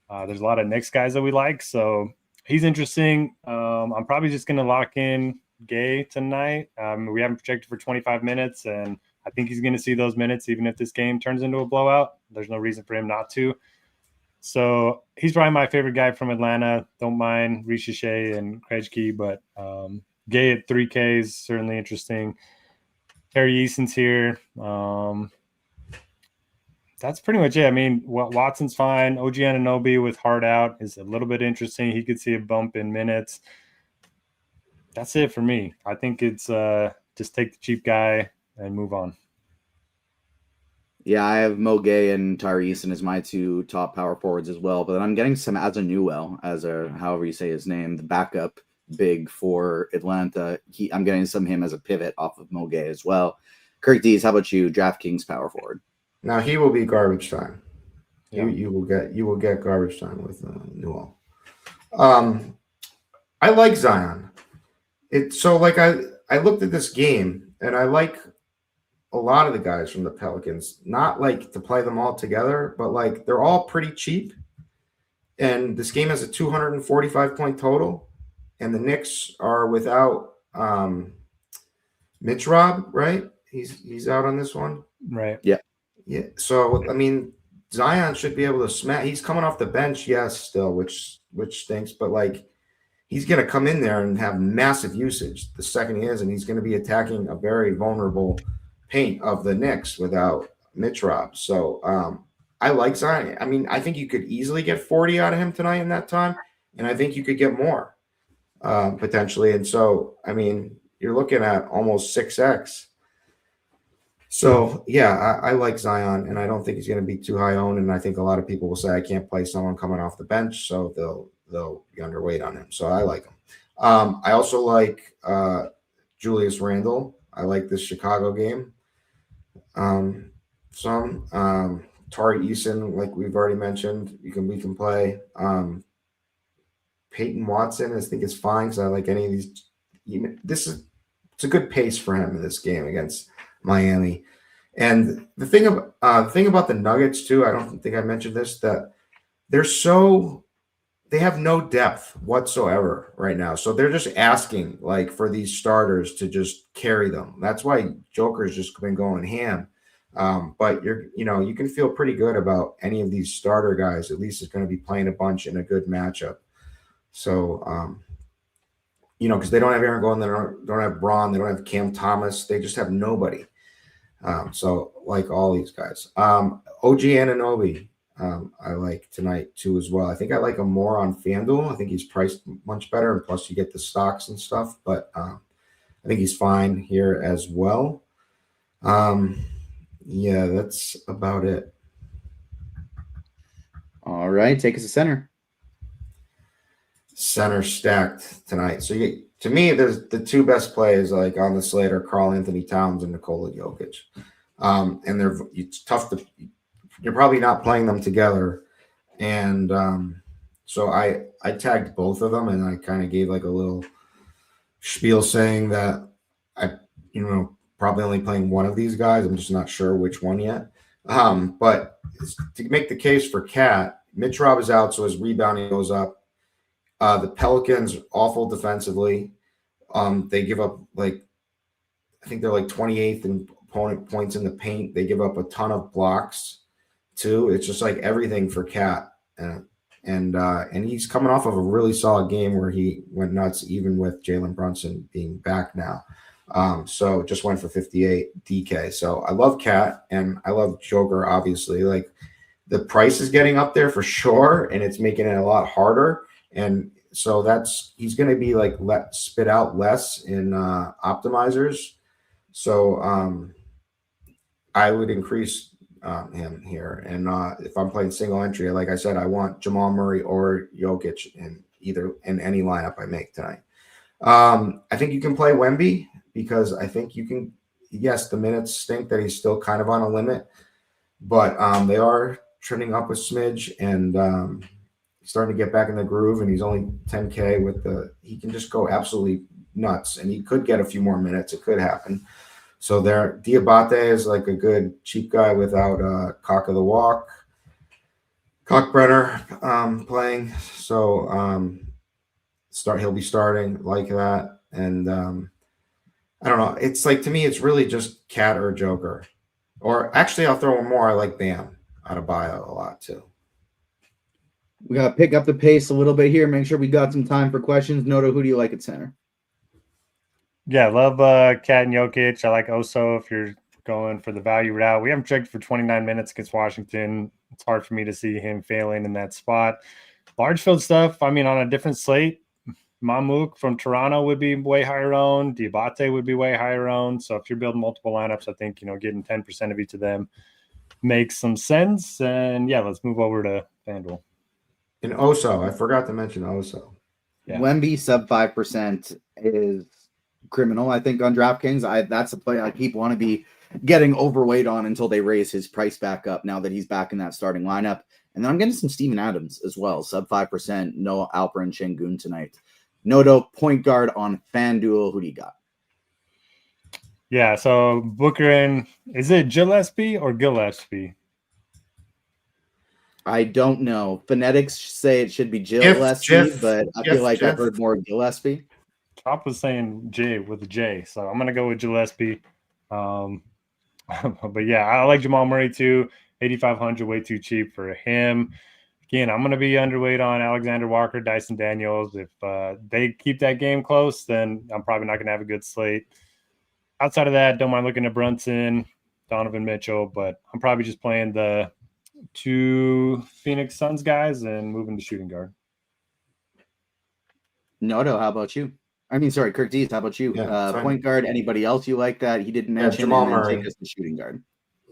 There's a lot of Knicks guys that we like, so he's interesting. I'm probably just going to lock in Gay tonight. We haven't projected for 25 minutes, and I think he's going to see those minutes even if this game turns into a blowout. There's no reason for him not to. So he's probably my favorite guy from Atlanta. Don't mind Ricochet and Krejci, but Gay at 3K is certainly interesting. Terry Eason's here. That's pretty much it. I mean, Watson's fine. OG Anunoby with Hart out is a little bit interesting. He could see a bump in minutes. That's it for me. I think it's just take the cheap guy and move on. Yeah, I have Mo Gay and Tari Eason as my two top power forwards as well. But I'm getting some Azanuel, however you say his name, the backup big for Atlanta. I'm getting some of him as a pivot off of Moget as well. Kirkdiese, how about you? DraftKings power forward. Now he will be garbage time. Yeah. You will get garbage time with Newell. I like Zion. I looked at this game and I like a lot of the guys from the Pelicans. Not like to play them all together, but like they're all pretty cheap. And this game has a 245-point total, and the Knicks are without Mitch Rob, right? He's out on this one. Right. Yeah. Yeah. So I mean, Zion should be able to smash. He's coming off the bench, yes, still, which stinks, but like he's going to come in there and have massive usage the second he is, and he's going to be attacking a very vulnerable paint of the Knicks without Mitch Rob. So I like Zion. I mean, I think you could easily get 40 out of him tonight in that time, and I think you could get more potentially. And so, I mean, you're looking at almost 6x. So, yeah, I like Zion, and I don't think he's going to be too high owned. And I think a lot of people will say I can't play someone coming off the bench, so they'll be underweight on him. So I like him. I also like Julius Randle. I like this Chicago game. Tari Eason, like we've already mentioned, we can play. Peyton Watson, I think is fine because I like any of these. It's a good pace for him in this game against Miami. And the thing about the Nuggets too, I don't think I mentioned this, that they have no depth whatsoever right now. So they're just asking like for these starters to just carry them. That's why Joker's just been going ham. But you can feel pretty good about any of these starter guys. At least is going to be playing a bunch in a good matchup. So, because they don't have Aaron Gordon, they don't have Braun, they don't have Cam Thomas. They just have nobody. So like all these guys, OG Anunoby, I like tonight too as well. I think I like him more on FanDuel. I think he's priced much better, and plus you get the stocks and stuff. But I think he's fine here as well. Yeah, that's about it. All right, take us to center. Center stacked tonight. So to me, there's the two best plays like on the slate are Karl Anthony Towns and Nikola Jokic. And it's tough you're probably not playing them together. And so I tagged both of them, and I kind of gave like a little spiel saying that probably only playing one of these guys. I'm just not sure which one yet. But to make the case for Cat, Mitch Rob is out, so his rebounding goes up. The Pelicans, awful defensively. They give up I think they're like 28th in opponent points in the paint. They give up a ton of blocks too. It's just like everything for Cat. And he's coming off of a really solid game where he went nuts, even with Jalen Brunson being back now. So just went for 58 DK. So I love Cat and I love Joker, obviously. Like the price is getting up there for sure, and it's making it a lot harder. And so he's going to be like spit out less in optimizers. So I would increase him here. And if I'm playing single entry, like I said, I want Jamal Murray or Jokic in any lineup I make tonight. I think you can play Wemby because I think you can. Yes, the minutes stink that he's still kind of on a limit, but they are trending up a smidge, and starting to get back in the groove, and he's only 10K he can just go absolutely nuts, and he could get a few more minutes. It could happen. So there, Diabate is like a good cheap guy without Cock of the Walk. Cockbrenner playing. So he'll be starting like that. And I don't know. It's like, to me, it's really just Cat or Joker. Or actually, I'll throw one more. I like Bam out of bio a lot too. We got to pick up the pace a little bit here. Make sure we got some time for questions. Noto, who do you like at center? Yeah, I love Cat and Jokic. I like Oso if you're going for the value route. We haven't checked for 29 minutes against Washington. It's hard for me to see him failing in that spot. Large field stuff, I mean, on a different slate, Mamuk from Toronto would be way higher owned. Diabate would be way higher owned. So if you're building multiple lineups, I think, getting 10% of each of them makes some sense. And yeah, let's move over to FanDuel. And Oso, I forgot to mention Oso. Yeah. Wemby sub 5% is criminal, I think, on DraftKings. That's a play I keep want to be getting overweight on until they raise his price back up now that he's back in that starting lineup. And then I'm getting some Steven Adams as well, sub 5%. No Alperen Şengün tonight. Noto, point guard on FanDuel. Who do you got? Yeah, so Booker and is it Gillespie or Gillespie? I don't know. Phonetics say it should be Gillespie, but I feel like I've heard more Gillespie. Top was saying J with a J, so I'm gonna go with Gillespie. But yeah, I like Jamal Murray too. 8,500, way too cheap for him. Again, I'm gonna be underweight on Alexander Walker, Dyson Daniels. If they keep that game close, then I'm probably not gonna have a good slate. Outside of that, don't mind looking at Brunson, Donovan Mitchell, but I'm probably just playing the 2 Phoenix Suns guys and moving to shooting guard. Noto, how about you? I mean, sorry, Kirkdiese, how about you? Yeah, point guard, anybody else you like that he didn't mention? Jamal and then Murray. Take us to shooting guard.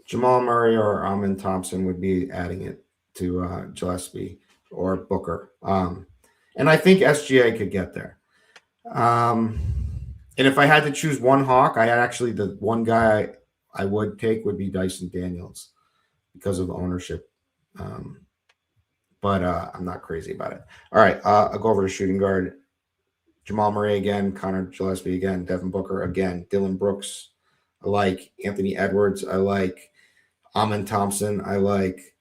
Jamal Murray or Amin Thompson would be adding it to Gillespie or Booker. And I think SGA could get there. And if I had to choose one Hawk, I had actually the one guy I would take would be Dyson Daniels because of ownership. But I'm not crazy about it. All right, I'll go over to shooting guard. Jamal Murray again, Connor Gillespie again, Devin Booker again, Dylan Brooks. I like Anthony Edwards. I like Amin Thompson. I like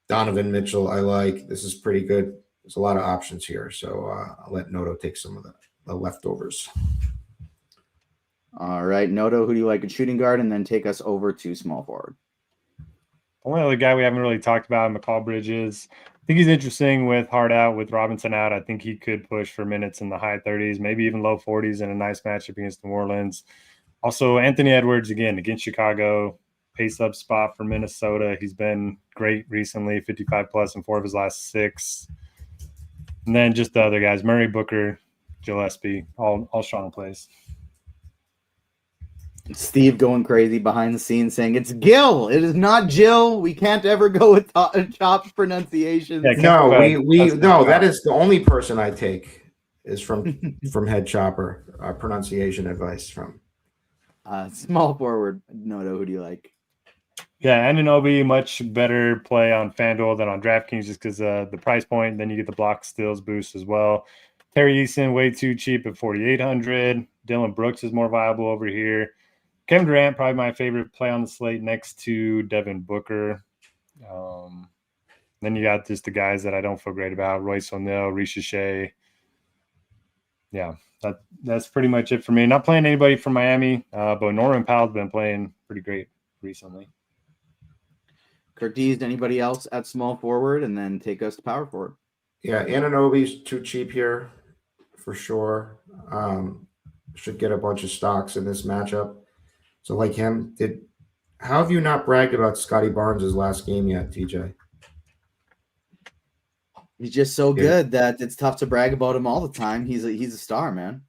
Donovan Mitchell. I like. This is pretty good. There's a lot of options here. So I'll let Noto take some of the leftovers. All right, Noto, who do you like at shooting guard? And then take us over to small forward. Only other guy we haven't really talked about, McCall Bridges. I think he's interesting with Hart out, with Robinson out. I think he could push for minutes in the high 30s, maybe even low 40s in a nice matchup against New Orleans. Also, Anthony Edwards, again, against Chicago, pace up spot for Minnesota. He's been great recently, 55+ in 4 of his last 6. And then just the other guys, Murray, Booker, Gillespie, all strong plays. Steve going crazy behind the scenes saying it's Gil. It is not Jill. We can't ever go with chopped pronunciations. Yeah, No, that is the only person I take is from Head Chopper. Pronunciation advice from small forward. Noto, who do you like? Yeah, Anunoby, much better play on FanDuel than on DraftKings just because the price point. Then you get the block steals boost as well. Terry Eason, way too cheap at 4,800. Dylan Brooks is more viable over here. Kevin Durant, probably my favorite play on the slate next to Devin Booker. Then you got just the guys that I don't feel great about, Royce O'Neal, Risha Shea. Yeah, that's pretty much it for me. Not playing anybody from Miami, but Norman Powell's been playing pretty great recently. Kirkdiese, anybody else at small forward? And then take us to power forward. Yeah, Anunoby's too cheap here for sure. Should get a bunch of stocks in this matchup. So like him, how have you not bragged about Scotty Barnes' last game yet, TJ? He's just so good that it's tough to brag about him all the time. He's a star, man.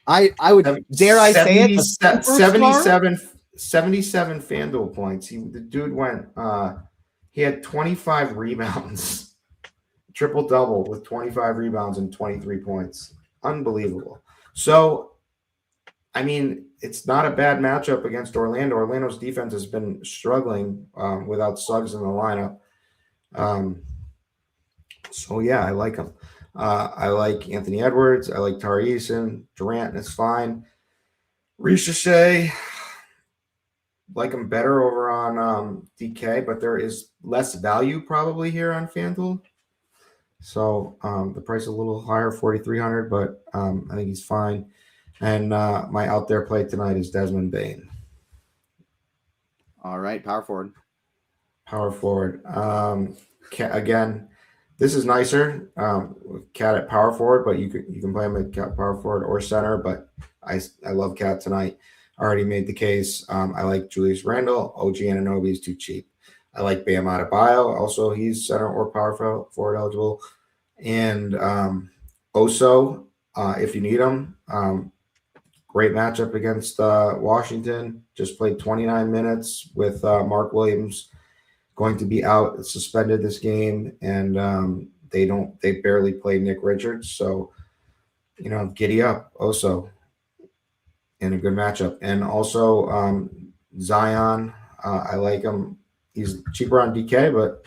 I would dare I say it, 77 FanDuel points. The dude went he had 25 rebounds. Triple double with 25 rebounds and 23 points. Unbelievable. So I mean, it's not a bad matchup against Orlando. Orlando's defense has been struggling without Suggs in the lineup. So, yeah, I like him. I like Anthony Edwards. I like Tari Eason. Durant is fine. Risha Shea, like him better over on DK, but there is less value probably here on FanDuel. So the price is a little higher, 4,300, but I think he's fine. And my out there play tonight is Desmond Bane. All right, power forward. Power forward. Again, this is nicer. Cat at power forward, but you can play him at power forward or center. But I love Cat tonight. Already made the case. I like Julius Randle. OG Anunoby is too cheap. I like Bam Adebayo. Also, he's center or power forward eligible. And Oso, if you need him. Great matchup against Washington. Just played 29 minutes with Mark Williams going to be out, suspended this game, and they barely play Nick Richards. So giddy up also in a good matchup. And also Zion, I like him. He's cheaper on DK, but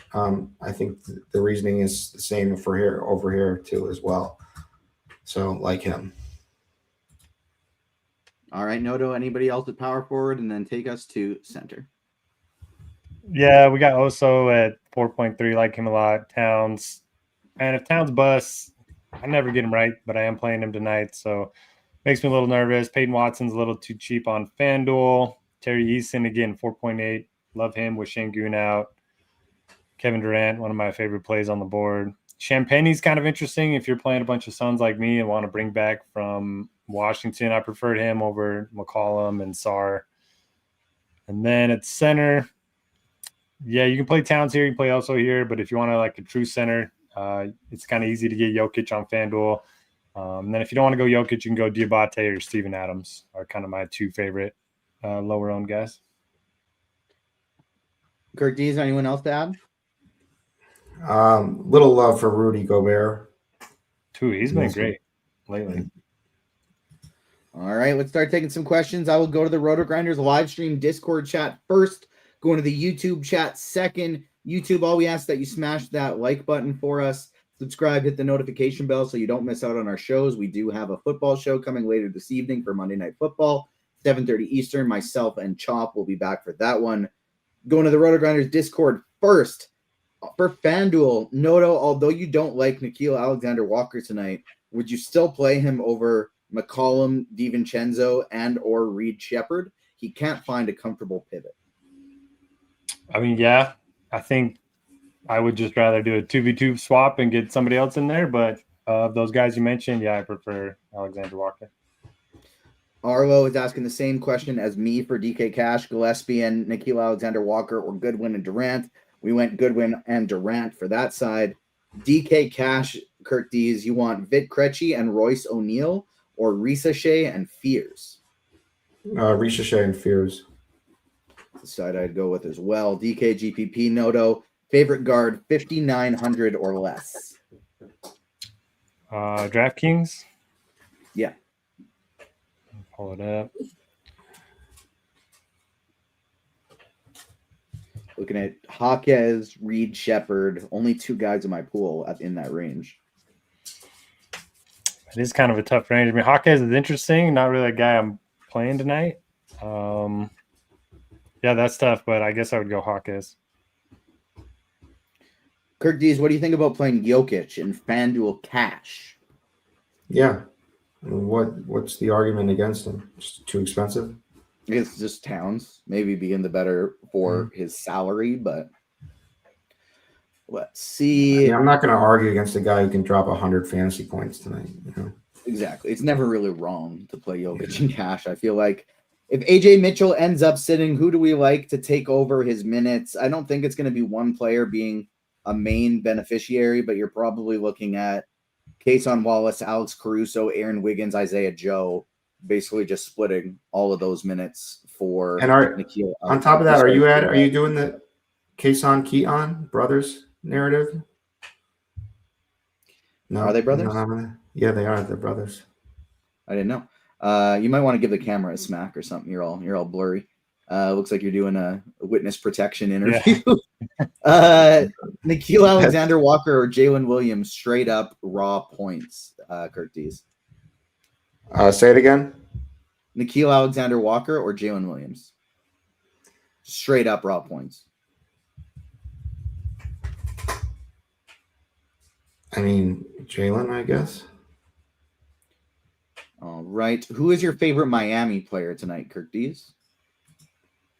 I think the reasoning is the same over here too as well. So like him. All right, Noto, anybody else at power forward, and then take us to center. Yeah, we got Oso at 4.3. Like him a lot. Towns, and if Towns busts, I never get him right, but I am playing him tonight, so makes me a little nervous. Peyton Watson's a little too cheap on FanDuel. Terry Eason again, 4.8. Love him with Şengün out. Kevin Durant, one of my favorite plays on the board. Champagne's kind of interesting if you're playing a bunch of Suns like me and want to bring back from Washington. I preferred him over McCollum and Sarr. And then at center, yeah, you can play Towns here. You can play also here. But if you want to like a true center, it's kind of easy to get Jokic on FanDuel. And then if you don't want to go Jokic, you can go Diabate or Steven Adams are kind of my two favorite lower-owned guys. Kirkdiese, anyone else to add? Little love for Rudy Gobert. He's been great lately. All right, let's start taking some questions. I will go to the RotoGrinders live stream Discord chat first, going to the YouTube chat second. YouTube, all we ask that you smash that like button for us. Subscribe, hit the notification bell so you don't miss out on our shows. We do have a football show coming later this evening for Monday Night Football, 7:30 Eastern. Myself and Chop will be back for that one. Going to the RotoGrinders Discord first. For FanDuel, Noto, although you don't like Nickeil Alexander-Walker tonight, would you still play him over McCollum, DiVincenzo, and or Reed Shepherd? He can't find a comfortable pivot. I mean, yeah, I think I would just rather do a 2v2 swap and get somebody else in there. But those guys you mentioned, yeah, I prefer Alexander-Walker. Arlo is asking the same question as me for DK Cash, Gillespie, and Nickeil Alexander-Walker, or Goodwin and Durant. We went Goodwin and Durant for that side. DK Cash, Kirkdiese, you want Vit Krejci and Royce O'Neal, or Ricochet and Fears? Ricochet and Fears. The side I'd go with as well. DK GPP Noto, favorite guard, 5,900 or less. DraftKings? Yeah. Pull it up. Looking at Hawkes, Reed Shepherd, only two guys in my pool in that range. It is kind of a tough range. I mean, Hawkes is interesting. Not really a guy I'm playing tonight. Yeah, that's tough, but I guess I would go Hawkes. Kirkdiese, what do you think about playing Jokic in FanDuel Cash? Yeah. What's the argument against him? Just too expensive? It's just Towns. Maybe being the better for his salary, but let's see. I mean, I'm not going to argue against a guy who can drop 100 fantasy points tonight. Exactly. It's never really wrong to play Jokic in Cash. I feel like if AJ Mitchell ends up sitting, who do we like to take over his minutes? I don't think it's going to be one player being a main beneficiary, but you're probably looking at Kayson Wallace, Alex Caruso, Aaron Wiggins, Isaiah Joe, basically just splitting all of those minutes for Nickeil. On top of that, are you doing the Keaton brothers narrative? No, are they brothers? Yeah, they are. They're brothers. I didn't know. You might want to give the camera a smack or something. You're all blurry. Looks like you're doing a witness protection interview. Yeah. Nickeil Alexander-Walker or Jalen Williams, straight up raw points, Kirkdiese. Say it again. Nickeil Alexander-Walker or Jalen Williams? Straight up raw points. I mean, Jalen, I guess. All right. Who is your favorite Miami player tonight, Kirkdiese?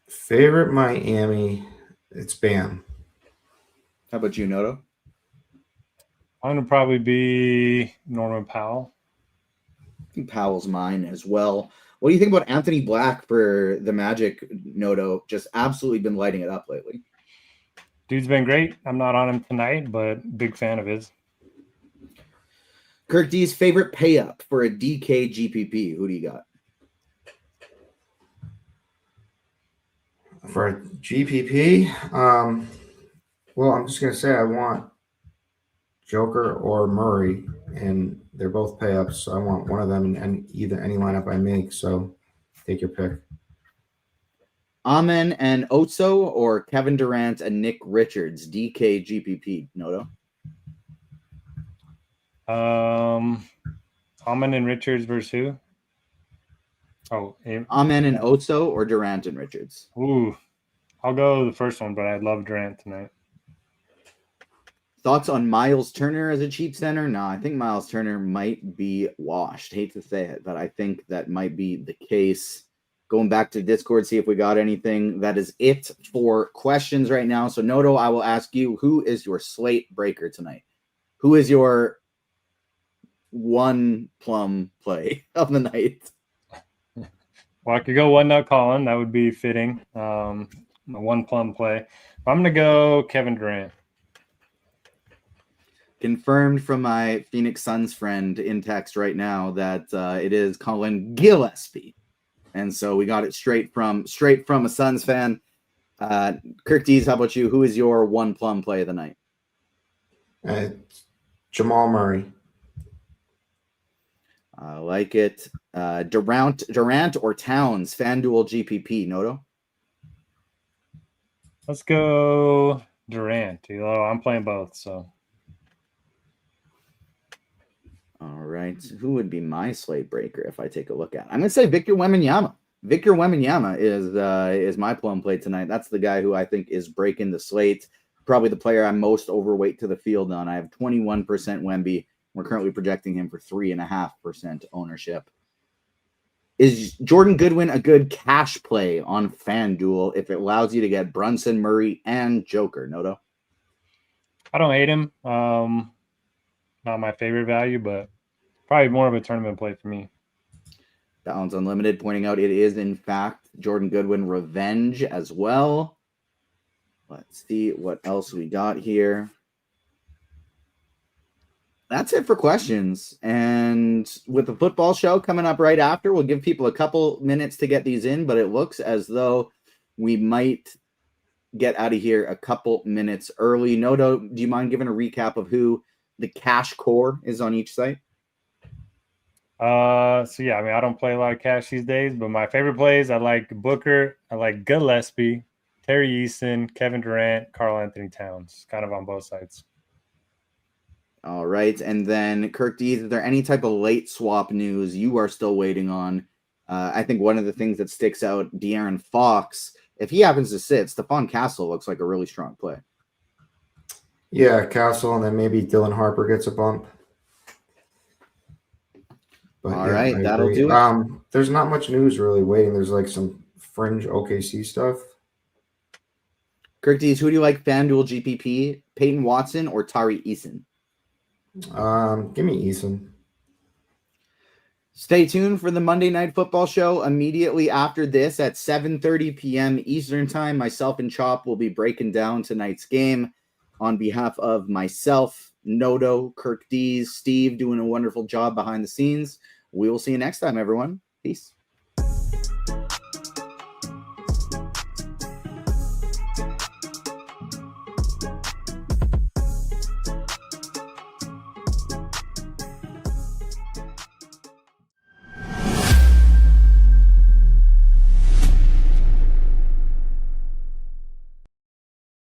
Favorite Miami, it's Bam. How about you, Noto? I'm going to probably be Norman Powell. I think Powell's mine as well. What do you think about Anthony Black for the Magic, Noto? Just absolutely been lighting it up lately. Dude's been great. I'm not on him tonight, but big fan of his. Kirkdiese, favorite pay up for a DK GPP. Who do you got? For a GPP, well, I'm just going to say I want Joker or Murray, and they're both pay ups. So I want one of them in either any lineup I make. So take your pick. Amen and Otso or Kevin Durant and Nick Richards, DK GPP, Noto? Almond and Richards versus who? Oh, Amen and Otso or Durant and Richards? Ooh, I'll go the first one, but I love Durant tonight. Thoughts on Miles Turner as a cheap center? No, I think Miles Turner might be washed. Hate to say it, but I think that might be the case. Going back to Discord, see if we got anything. That is it for questions right now. So, Noto, I will ask you, who is your slate breaker tonight? Who is your one plum play of the night? Well, I could go one nut Colin. That would be fitting. A one plum play. I'm going to go Kevin Durant. Confirmed from my Phoenix Suns friend in text right now that it is Colin Gillespie. And so we got it straight from a Suns fan. Kirkdiese, how about you? Who is your one plum play of the night? Jamal Murray. I like it. Durant or Towns, FanDuel GPP, Noto? Let's go Durant. I'm playing both, so. All right. Who would be my slate breaker if I take a look at? I'm going to say Victor Wembanyama. Victor Wembanyama is my plum play tonight. That's the guy who I think is breaking the slate. Probably the player I'm most overweight to the field on. I have 21% Wemby. We're currently projecting him for 3.5% ownership. Is Jordan Goodwin a good cash play on FanDuel if it allows you to get Brunson, Murray, and Joker, Noto? I don't hate him. Not my favorite value, but probably more of a tournament play for me. Balance Unlimited pointing out it is, in fact, Jordan Goodwin revenge as well. Let's see what else we got here. That's it for questions. And with the football show coming up right after, we'll give people a couple minutes to get these in, but it looks as though we might get out of here a couple minutes early. Noto, do you mind giving a recap of who the cash core is on each site? I don't play a lot of cash these days, but my favorite plays, I like Booker, I like Gillespie, Terry Eason, Kevin Durant, Karl Anthony Towns, kind of on both sides. All right. And then Kirkdiese, is there any type of late swap news you are still waiting on? I think one of the things that sticks out, De'Aaron Fox, if he happens to sit, Stephon Castle looks like a really strong play. Yeah, Castle, and then maybe Dylan Harper gets a bump. But all right, that'll do it. There's not much news really waiting. There's like some fringe OKC stuff. Kirkdiese, who do you like FanDuel GPP, Peyton Watson or Tari Eason? Give me Eason. Stay tuned for the Monday Night Football show immediately after this at 7:30 p.m. Eastern Time. Myself and Chop will be breaking down tonight's game. On behalf of myself, Noto, Kirkdiese, Steve doing a wonderful job behind the scenes. We will see you next time, everyone. Peace.